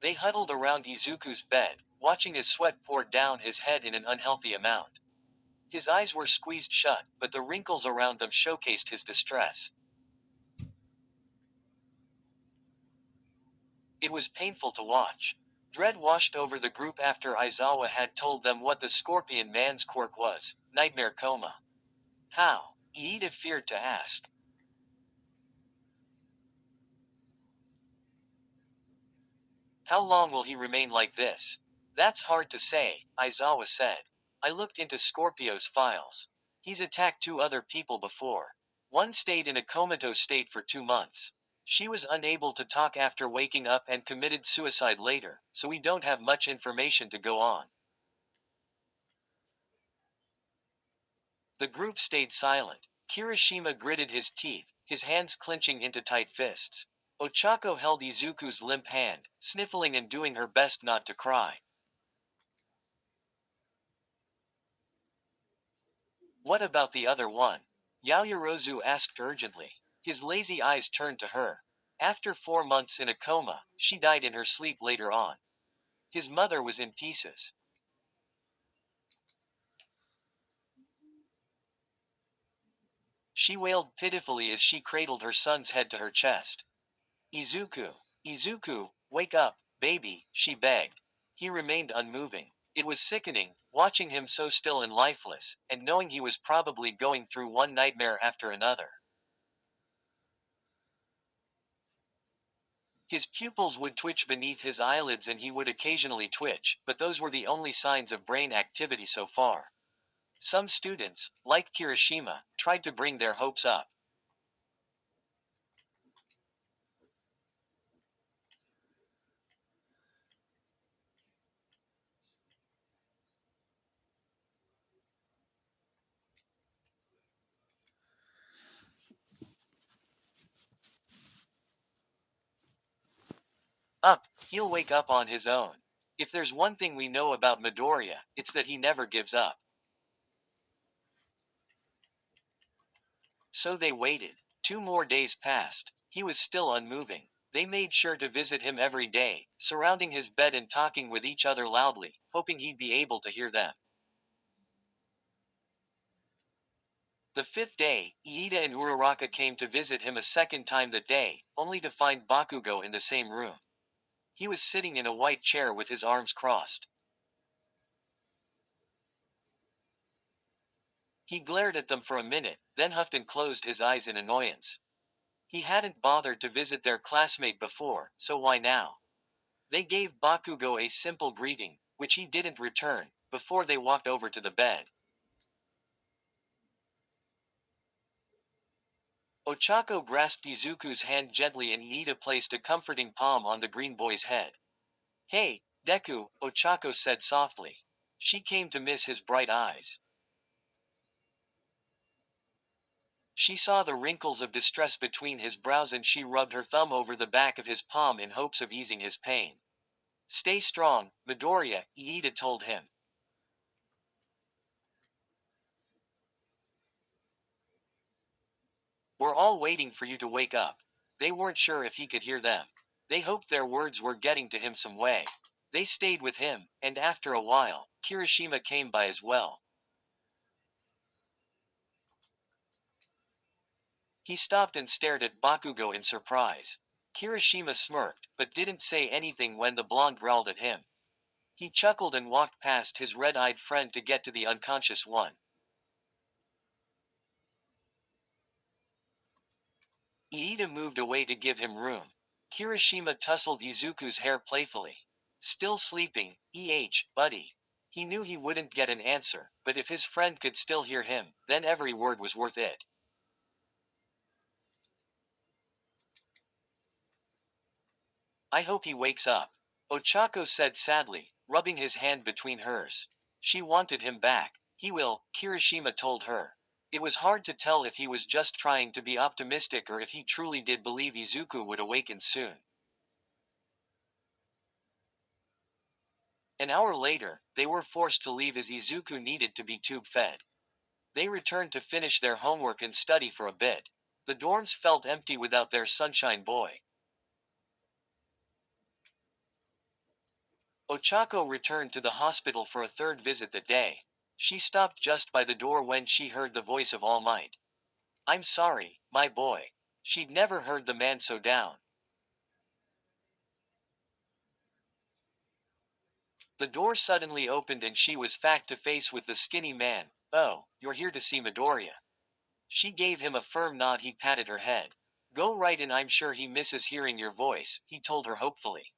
They huddled around Izuku's bed, watching his sweat pour down his head in an unhealthy amount. His eyes were squeezed shut, but the wrinkles around them showcased his distress. It was painful to watch. Dread washed over the group after Aizawa had told them what the Scorpion Man's quirk was: nightmare coma. How? Iida feared to ask. How long will he remain like this? That's hard to say, Aizawa said. I looked into Scorpio's files. He's attacked two other people before. One stayed in a comatose state for 2 months. She was unable to talk after waking up and committed suicide later, so we don't have much information to go on. The group stayed silent. Kirishima gritted his teeth, his hands clenching into tight fists. Ochako held Izuku's limp hand, sniffling and doing her best not to cry. What about the other one? Yaoyorozu asked urgently. His lazy eyes turned to her. After 4 months in a coma, she died in her sleep later on. His mother was in pieces. She wailed pitifully as she cradled her son's head to her chest. Izuku, Izuku, wake up, baby, she begged. He remained unmoving. It was sickening, watching him so still and lifeless, and knowing he was probably going through one nightmare after another. His pupils would twitch beneath his eyelids and he would occasionally twitch, but those were the only signs of brain activity so far. Some students, like Kirishima, tried to bring their hopes up. Up, he'll wake up on his own. If there's one thing we know about Midoriya, it's that he never gives up. So they waited. 2 more days passed. He was still unmoving. They made sure to visit him every day, surrounding his bed and talking with each other loudly, hoping he'd be able to hear them. The fifth day, Iida and Uraraka came to visit him a second time that day, only to find Bakugo in the same room. He was sitting in a white chair with his arms crossed. He glared at them for a minute, then huffed and closed his eyes in annoyance. He hadn't bothered to visit their classmate before, so why now? They gave Bakugo a simple greeting, which he didn't return, before they walked over to the bed. Ochako grasped Izuku's hand gently and Iida placed a comforting palm on the green boy's head. Hey, Deku, Ochako said softly. She came to miss his bright eyes. She saw the wrinkles of distress between his brows and she rubbed her thumb over the back of his palm in hopes of easing his pain. Stay strong, Midoriya, Iida told him. We're all waiting for you to wake up. They weren't sure if he could hear them. They hoped their words were getting to him some way. They stayed with him, and after a while, Kirishima came by as well. He stopped and stared at Bakugo in surprise. Kirishima smirked, but didn't say anything when the blonde growled at him. He chuckled and walked past his red-eyed friend to get to the unconscious one. Iida moved away to give him room. Kirishima tousled Izuku's hair playfully. Still sleeping, buddy. He knew he wouldn't get an answer, but if his friend could still hear him, then every word was worth it. I hope he wakes up. Ochako said sadly, rubbing his hand between hers. She wanted him back. He will, Kirishima told her. It was hard to tell if he was just trying to be optimistic or if he truly did believe Izuku would awaken soon. An hour later, they were forced to leave as Izuku needed to be tube-fed. They returned to finish their homework and study for a bit. The dorms felt empty without their sunshine boy. Ochako returned to the hospital for a third visit that day. She stopped just by the door when she heard the voice of All Might. I'm sorry, my boy. She'd never heard the man so down. The door suddenly opened and she was face to face with the skinny man. Oh, you're here to see Midoriya. She gave him a firm nod. He patted her head. Go right in, I'm sure he misses hearing your voice, he told her hopefully.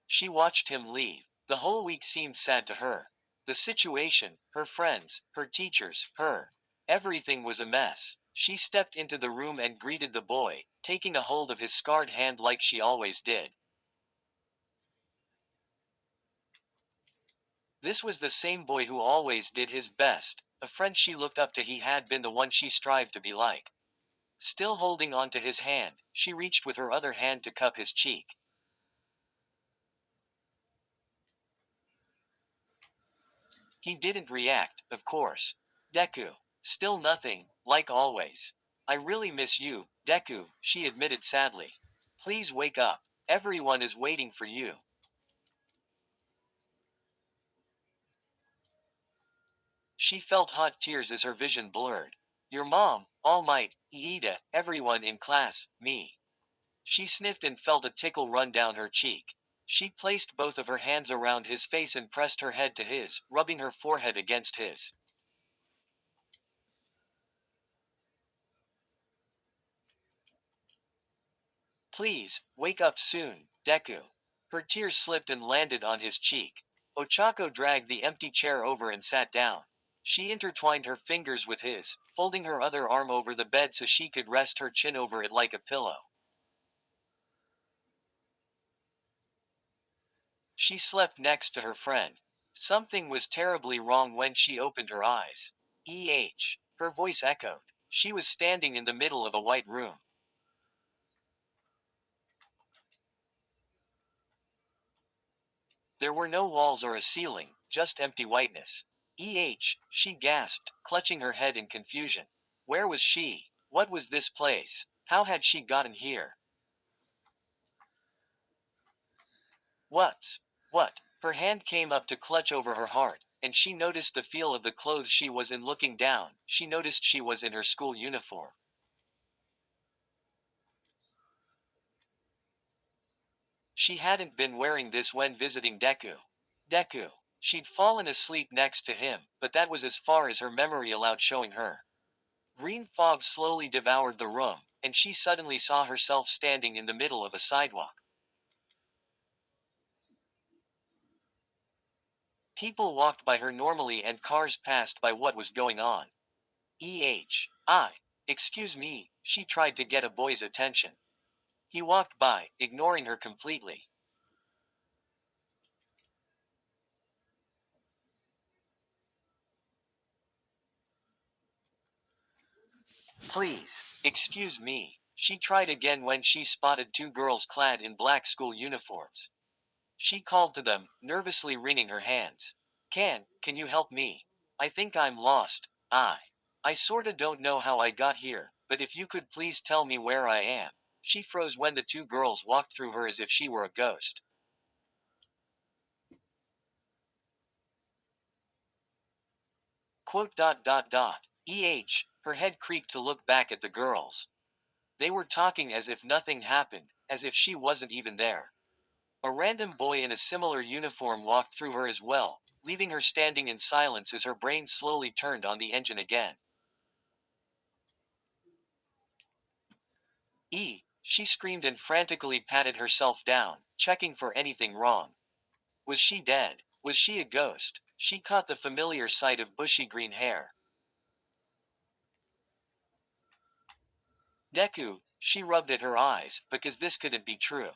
She watched him leave. The whole week seemed sad to her. The situation, her friends, her teachers, everything was a mess. She stepped into the room and greeted the boy, taking a hold of his scarred hand like she always did. This was the same boy who always did his best, a friend she looked up to. He had been the one she strived to be like. Still holding on to his hand, she reached with her other hand to cup his cheek. He didn't react, of course. Deku. Still nothing, like always. I really miss you, Deku, she admitted sadly. Please wake up. Everyone is waiting for you. She felt hot tears as her vision blurred. Your mom, All Might, Iida, everyone in class, me. She sniffed and felt a tickle run down her cheek. She placed both of her hands around his face and pressed her head to his, rubbing her forehead against his. Please, wake up soon, Deku. Her tears slipped and landed on his cheek. Ochako dragged the empty chair over and sat down. She intertwined her fingers with his, folding her other arm over the bed so she could rest her chin over it like a pillow. She slept next to her friend. Something was terribly wrong when she opened her eyes. Her voice echoed. She was standing in the middle of a white room. There were no walls or a ceiling, just empty whiteness. She gasped, clutching her head in confusion. Where was she? What was this place? How had she gotten here? What's. What? Her hand came up to clutch over her heart, and she noticed the feel of the clothes she was in. Looking down, she noticed she was in her school uniform. She hadn't been wearing this when visiting Deku. She'd fallen asleep next to him, but that was as far as her memory allowed showing her. Green fog slowly devoured the room, and she suddenly saw herself standing in the middle of a sidewalk. People walked by her normally and cars passed by. What was going on? Excuse me, she tried to get a boy's attention. He walked by, ignoring her completely. Please, excuse me, she tried again when she spotted two girls clad in black school uniforms. She called to them, nervously wringing her hands. Can you help me? I think I'm lost. I sorta don't know how I got here, but if you could please tell me where I am. She froze when the two girls walked through her as if she were a ghost. Quote. Her head creaked to look back at the girls. They were talking as if nothing happened, as if she wasn't even there. A random boy in a similar uniform walked through her as well, leaving her standing in silence as her brain slowly turned on the engine again. She screamed and frantically patted herself down, checking for anything wrong. Was she dead? Was she a ghost? She caught the familiar sight of bushy green hair. Deku, she rubbed at her eyes, because this couldn't be true.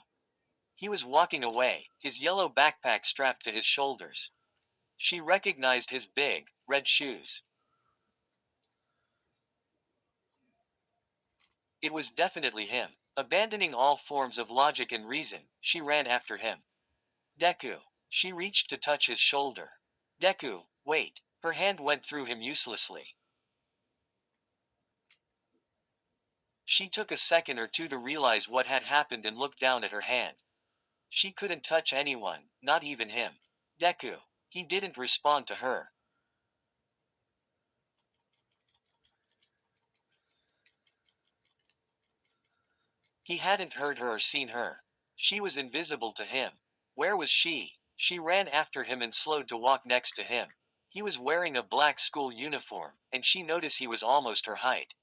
He was walking away, his yellow backpack strapped to his shoulders. She recognized his big, red shoes. It was definitely him. Abandoning all forms of logic and reason, she ran after him. Deku. She reached to touch his shoulder. Deku, wait. Her hand went through him uselessly. She took a second or two to realize what had happened and looked down at her hand. She couldn't touch anyone, not even him. Deku. He didn't respond to her. He hadn't heard her or seen her. She was invisible to him. Where was she? She ran after him and slowed to walk next to him. He was wearing a black school uniform, and she noticed he was almost her height.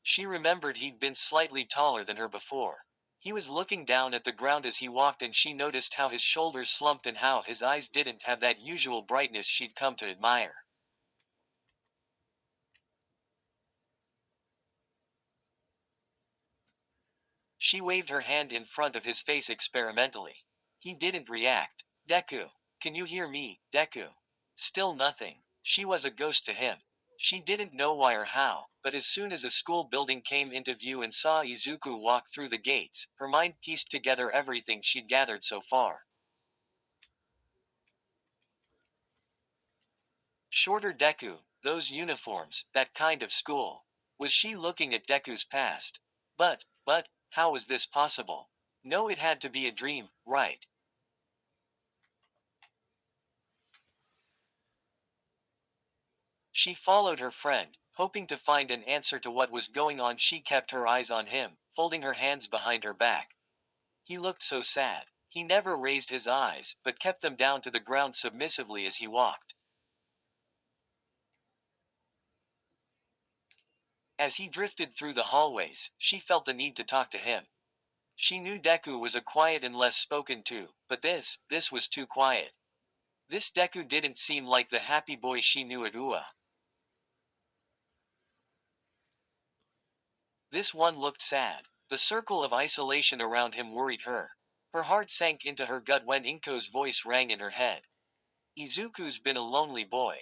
She remembered he'd been slightly taller than her before. He was looking down at the ground as he walked, and she noticed how his shoulders slumped and how his eyes didn't have that usual brightness she'd come to admire. She waved her hand in front of his face experimentally. He didn't react. Deku. Can you hear me, Deku? Still nothing. She was a ghost to him. She didn't know why or how, but as soon as a school building came into view and saw Izuku walk through the gates, her mind pieced together everything she'd gathered so far. Shorter Deku, those uniforms, that kind of school. Was she looking at Deku's past? But, how was this possible? No, it had to be a dream, right? She followed her friend, hoping to find an answer to what was going on. She kept her eyes on him, folding her hands behind her back. He looked so sad. He never raised his eyes, but kept them down to the ground submissively as he walked. As he drifted through the hallways, she felt the need to talk to him. She knew Deku was a quiet and less spoken to, but this was too quiet. This Deku didn't seem like the happy boy she knew at Ua. This one looked sad. The circle of isolation around him worried her. Her heart sank into her gut when Inko's voice rang in her head. Izuku's been a lonely boy.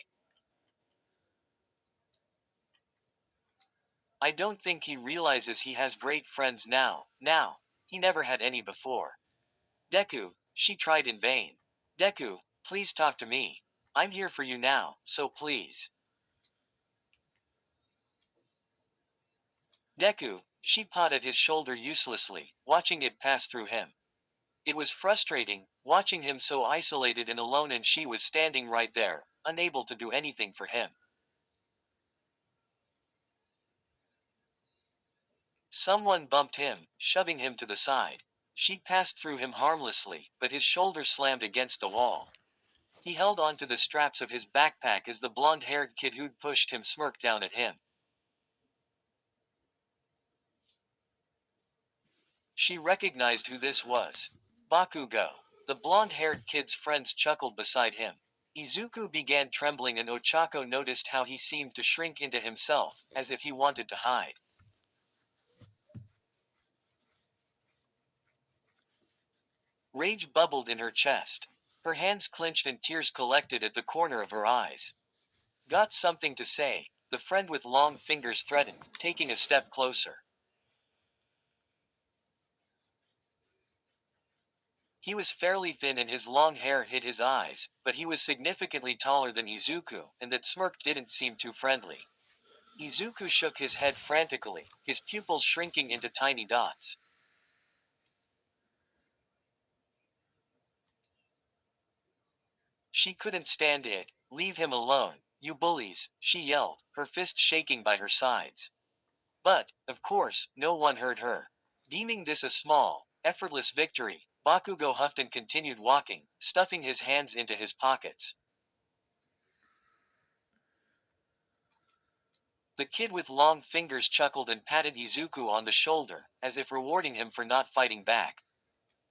I don't think he realizes he has great friends now. He never had any before. Deku, she tried in vain. Deku, please talk to me. I'm here for you now, so please. Deku, she pawed at his shoulder uselessly, watching it pass through him. It was frustrating, watching him so isolated and alone, and she was standing right there, unable to do anything for him. Someone bumped him, shoving him to the side. She passed through him harmlessly, but his shoulder slammed against the wall. He held on to the straps of his backpack as the blonde-haired kid who'd pushed him smirked down at him. She recognized who this was. Bakugo. The blonde-haired kid's friends chuckled beside him. Izuku began trembling, and Ochako noticed how he seemed to shrink into himself, as if he wanted to hide. Rage bubbled in her chest. Her hands clenched and tears collected at the corner of her eyes. Got something to say, the friend with long fingers threatened, taking a step closer. He was fairly thin and his long hair hid his eyes, but he was significantly taller than Izuku, and that smirk didn't seem too friendly. Izuku shook his head frantically, his pupils shrinking into tiny dots. She couldn't stand it. Leave him alone, you bullies, she yelled, her fists shaking by her sides. But, of course, no one heard her. Deeming this a small, effortless victory, Bakugo huffed and continued walking, stuffing his hands into his pockets. The kid with long fingers chuckled and patted Izuku on the shoulder, as if rewarding him for not fighting back.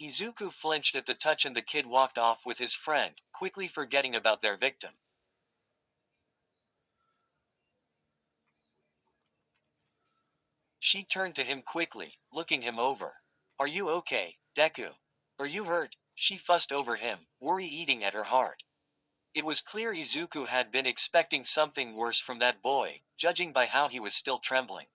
Izuku flinched at the touch and the kid walked off with his friend, quickly forgetting about their victim. She turned to him quickly, looking him over. Are you okay, Deku? Are you hurt? She fussed over him, worry eating at her heart. It was clear Izuku had been expecting something worse from that boy, judging by how he was still trembling.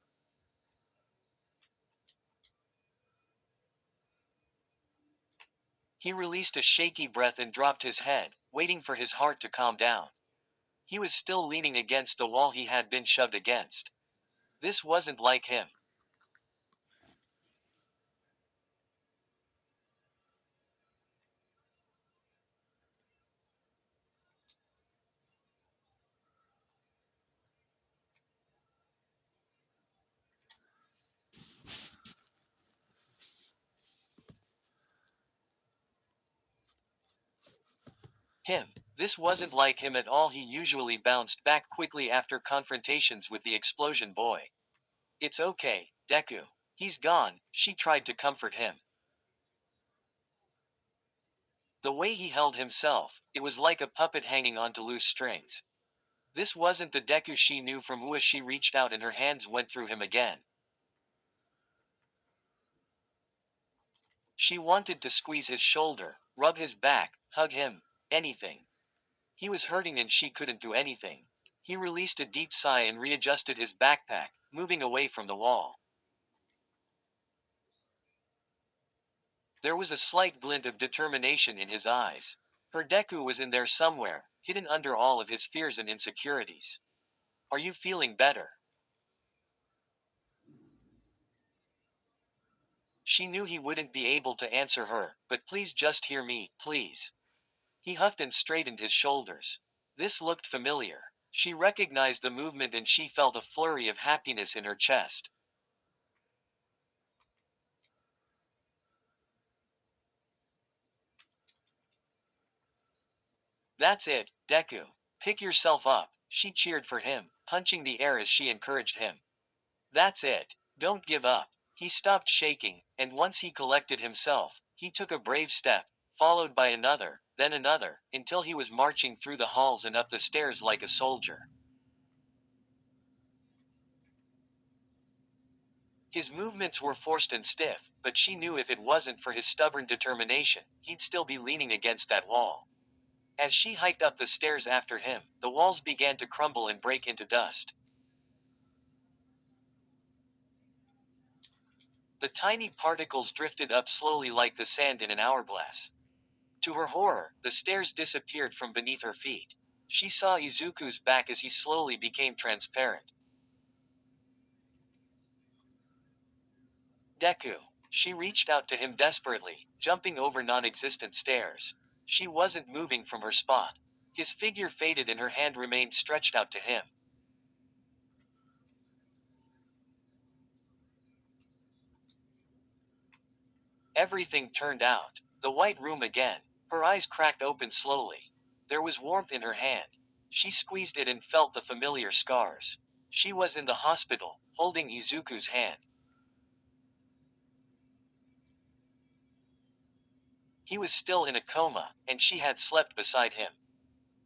He released a shaky breath and dropped his head, waiting for his heart to calm down. He was still leaning against the wall he had been shoved against. This wasn't like him. This wasn't like him at all. He usually bounced back quickly after confrontations with the explosion boy. It's okay, Deku. He's gone, she tried to comfort him. The way he held himself, it was like a puppet hanging onto loose strings. This wasn't the Deku she knew from Ua. She reached out and her hands went through him again. She wanted to squeeze his shoulder, rub his back, hug him, anything. He was hurting and she couldn't do anything. He released a deep sigh and readjusted his backpack, moving away from the wall. There was a slight glint of determination in his eyes. Her Deku was in there somewhere, hidden under all of his fears and insecurities. Are you feeling better? She knew he wouldn't be able to answer her, but please just hear me, please. He huffed and straightened his shoulders. This looked familiar. She recognized the movement and she felt a flurry of happiness in her chest. That's it, Deku. Pick yourself up, she cheered for him, punching the air as she encouraged him. That's it. Don't give up. He stopped shaking, and once he collected himself, he took a brave step, followed by another, then another, until he was marching through the halls and up the stairs like a soldier. His movements were forced and stiff, but she knew if it wasn't for his stubborn determination, he'd still be leaning against that wall. As she hiked up the stairs after him, the walls began to crumble and break into dust. The tiny particles drifted up slowly like the sand in an hourglass. To her horror, the stairs disappeared from beneath her feet. She saw Izuku's back as he slowly became transparent. Deku. She reached out to him desperately, jumping over non-existent stairs. She wasn't moving from her spot. His figure faded and her hand remained stretched out to him. Everything turned out. The white room again. Her eyes cracked open slowly. There was warmth in her hand. She squeezed it and felt the familiar scars. She was in the hospital, holding Izuku's hand. He was still in a coma, and she had slept beside him.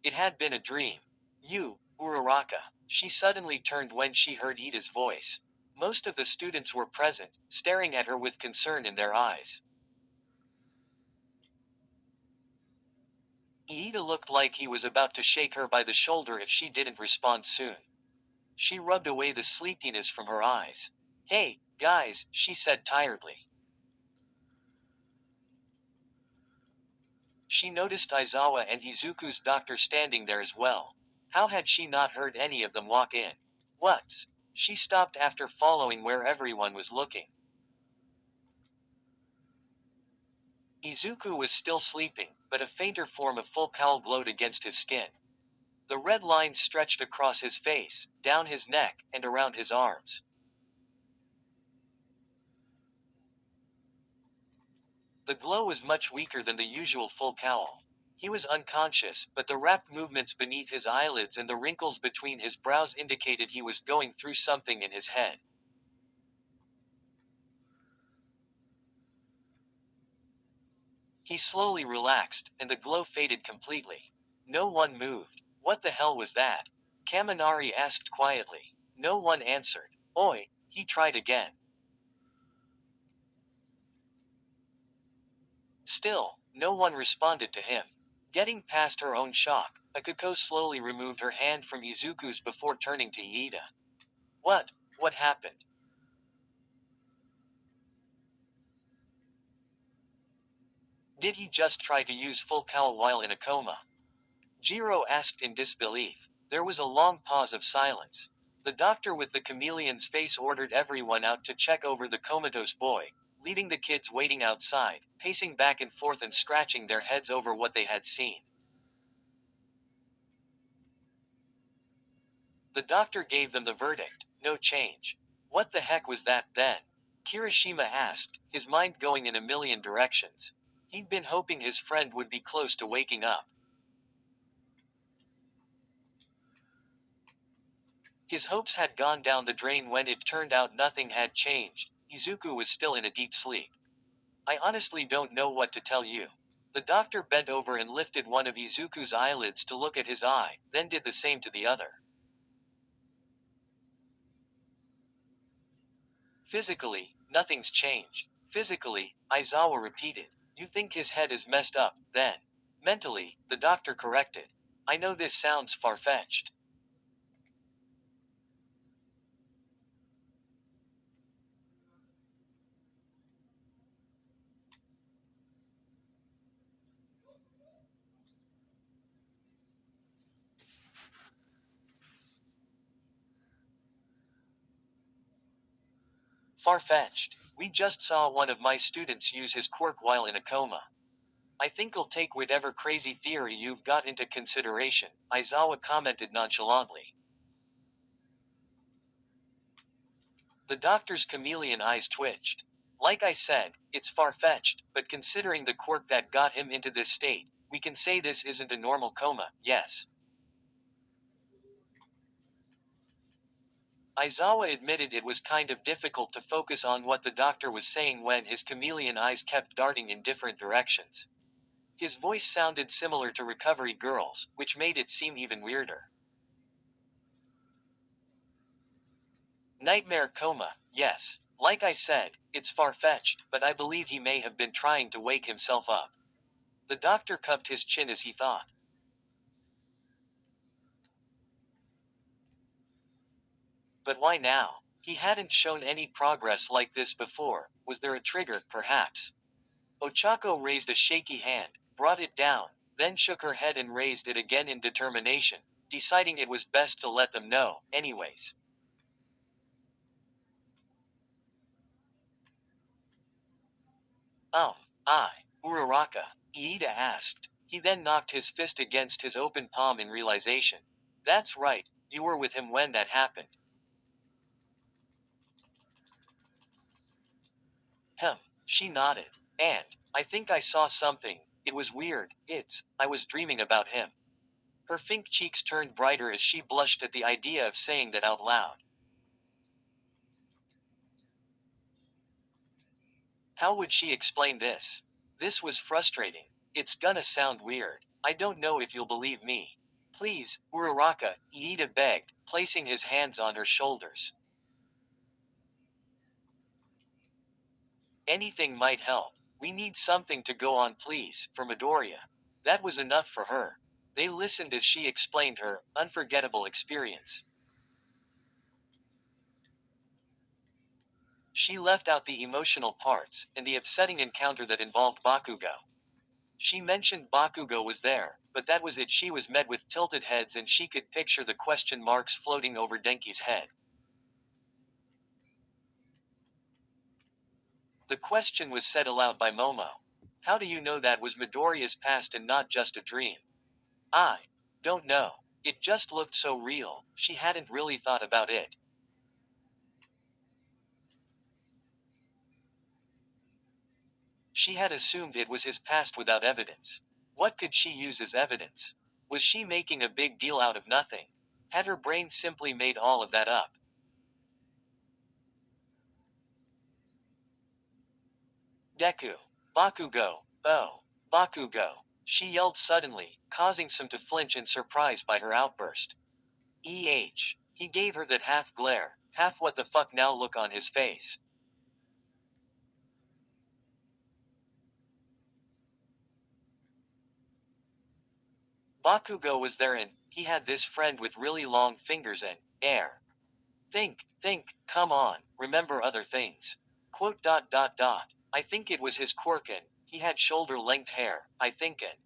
It had been a dream. You, Uraraka. She suddenly turned when she heard Ida's voice. Most of the students were present, staring at her with concern in their eyes. Ida looked like he was about to shake her by the shoulder if she didn't respond soon. She rubbed away the sleepiness from her eyes. Hey, guys, she said tiredly. She noticed Aizawa and Izuku's doctor standing there as well. How had she not heard any of them walk in? What's? She stopped after following where everyone was looking. Izuku was still sleeping, but a fainter form of full cowl glowed against his skin. The red lines stretched across his face, down his neck, and around his arms. The glow was much weaker than the usual full cowl. He was unconscious, but the rapt movements beneath his eyelids and the wrinkles between his brows indicated he was going through something in his head. He slowly relaxed, and the glow faded completely. No one moved. What the hell was that? Kaminari asked quietly. No one answered. Oi, he tried again. Still, no one responded to him. Getting past her own shock, Akiko slowly removed her hand from Izuku's before turning to Iida. What? What happened? Did he just try to use full cowl while in a coma? Jiro asked in disbelief. There was a long pause of silence. The doctor with the chameleon's face ordered everyone out to check over the comatose boy, leaving the kids waiting outside, pacing back and forth and scratching their heads over what they had seen. The doctor gave them the verdict, no change. What the heck was that then? Kirishima asked, his mind going in a million directions. He'd been hoping his friend would be close to waking up. His hopes had gone down the drain when it turned out nothing had changed. Izuku was still in a deep sleep. I honestly don't know what to tell you. The doctor bent over and lifted one of Izuku's eyelids to look at his eye, then did the same to the other. Physically, nothing's changed. Physically, Aizawa repeated. You think his head is messed up, then. Mentally, the doctor corrected. I know this sounds far-fetched. Far-fetched. We just saw one of my students use his quirk while in a coma. I think I'll take whatever crazy theory you've got into consideration, Aizawa commented nonchalantly. The doctor's chameleon eyes twitched. Like I said, it's far-fetched, but considering the quirk that got him into this state, we can say this isn't a normal coma, yes. Aizawa admitted it was kind of difficult to focus on what the doctor was saying when his chameleon eyes kept darting in different directions. His voice sounded similar to Recovery Girl's, which made it seem even weirder. Nightmare coma, yes. Like I said, it's far-fetched, but I believe he may have been trying to wake himself up. The doctor cupped his chin as he thought. But why now? He hadn't shown any progress like this before. Was there a trigger, perhaps? Ochako raised a shaky hand, brought it down, then shook her head and raised it again in determination, deciding it was best to let them know, anyways. Um, Uraraka, Iida asked. He then knocked his fist against his open palm in realization. That's right, you were with him when that happened. She nodded. And, I think I saw something. It was weird. I was dreaming about him. Her pink cheeks turned brighter as she blushed at the idea of saying that out loud. How would she explain this? This was frustrating. It's gonna sound weird. I don't know if you'll believe me. Please, Uraraka, Iida begged, placing his hands on her shoulders. Anything might help. We need something to go on, please, for Midoriya. That was enough for her. They listened as she explained her unforgettable experience. She left out the emotional parts and the upsetting encounter that involved Bakugo. She mentioned Bakugo was there, but that was it. She was met with tilted heads and she could picture the question marks floating over Denki's head. The question was said aloud by Momo. How do you know that was Midoriya's past and not just a dream? I don't know. It just looked so real, she hadn't really thought about it. She had assumed it was his past without evidence. What could she use as evidence? Was she making a big deal out of nothing? Had her brain simply made all of that up? Deku. Bakugo. Oh. Bakugo. She yelled suddenly, causing some to flinch in surprise by her outburst. He gave her that half glare, half what the fuck now look on his face. Bakugo was there and he had this friend with really long fingers and air. Think, come on, remember other things. Quote dot dot dot. I think it was his quirk and he had shoulder length hair, I think and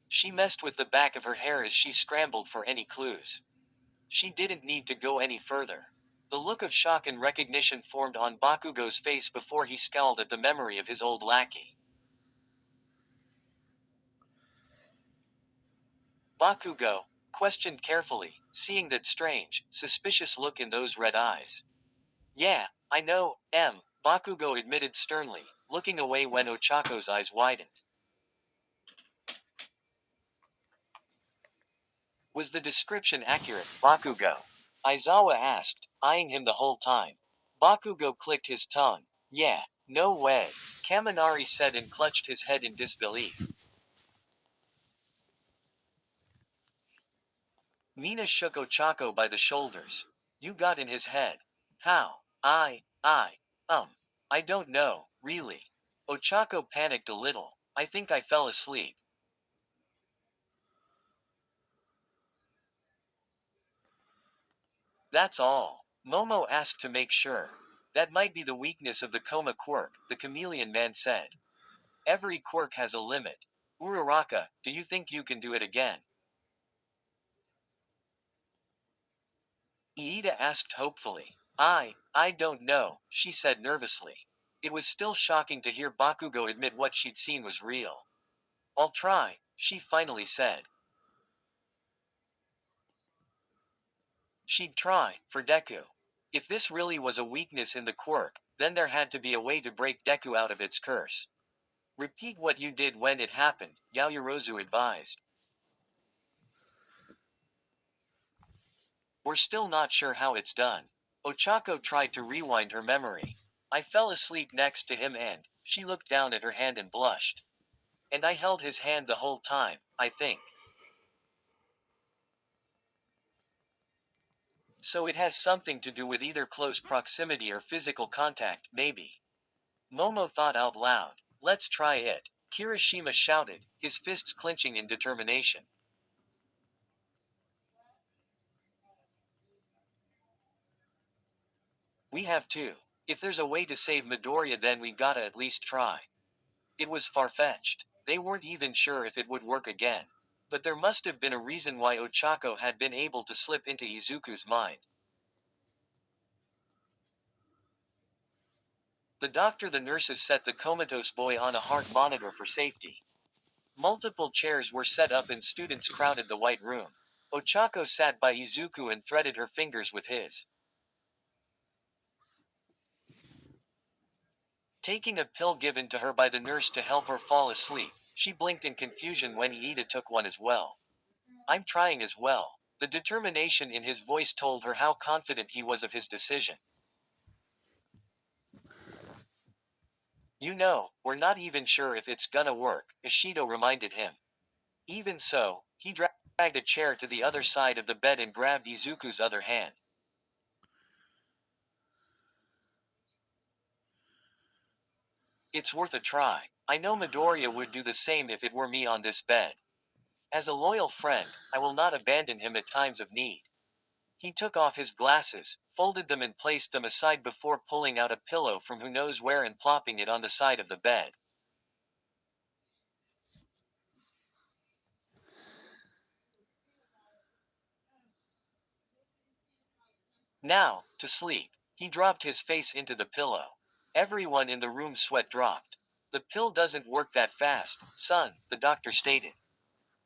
she messed with the back of her hair as she scrambled for any clues. She didn't need to go any further. The look of shock and recognition formed on Bakugo's face before he scowled at the memory of his old lackey. Bakugo questioned carefully, seeing that strange, suspicious look in those red eyes. Yeah, I know, Bakugo admitted sternly, looking away when Ochako's eyes widened. Was the description accurate, Bakugo? Aizawa asked, eyeing him the whole time. Bakugo clicked his tongue. Yeah, no way. Kaminari said and clutched his head in disbelief. Mina shook Ochako by the shoulders. You got in his head. How? I don't know, really. Ochako panicked a little. I think I fell asleep. That's all. Momo asked to make sure. That might be the weakness of the coma quirk, the chameleon man said. Every quirk has a limit. Uraraka, do you think you can do it again? Iida asked hopefully. I don't know, she said nervously. It was still shocking to hear Bakugo admit what she'd seen was real. I'll try, she finally said. She'd try, for Deku. If this really was a weakness in the quirk, then there had to be a way to break Deku out of its curse. Repeat what you did when it happened, Yaoyorozu advised. We're still not sure how it's done. Ochako tried to rewind her memory. I fell asleep next to him and she looked down at her hand and blushed. And I held his hand the whole time, I think. So it has something to do with either close proximity or physical contact, maybe. Momo thought out loud. Let's try it. Kirishima shouted, his fists clenching in determination. We have to. If there's a way to save Midoriya, then we gotta at least try. It was far-fetched. They weren't even sure if it would work again. But there must have been a reason why Ochako had been able to slip into Izuku's mind. The nurses set the comatose boy on a heart monitor for safety. Multiple chairs were set up and students crowded the white room. Ochako sat by Izuku and threaded her fingers with his. Taking a pill given to her by the nurse to help her fall asleep, she blinked in confusion when Iida took one as well. I'm trying as well. The determination in his voice told her how confident he was of his decision. You know, we're not even sure if it's gonna work, Ishido reminded him. Even so, he dragged a chair to the other side of the bed and grabbed Izuku's other hand. It's worth a try. I know Midoriya would do the same if it were me on this bed. As a loyal friend, I will not abandon him at times of need. He took off his glasses, folded them and placed them aside before pulling out a pillow from who knows where and plopping it on the side of the bed. Now, to sleep. He dropped his face into the pillow. Everyone in the room sweat dropped. The pill doesn't work that fast, son, the doctor stated.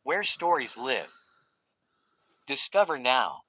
Where stories live. Discover now.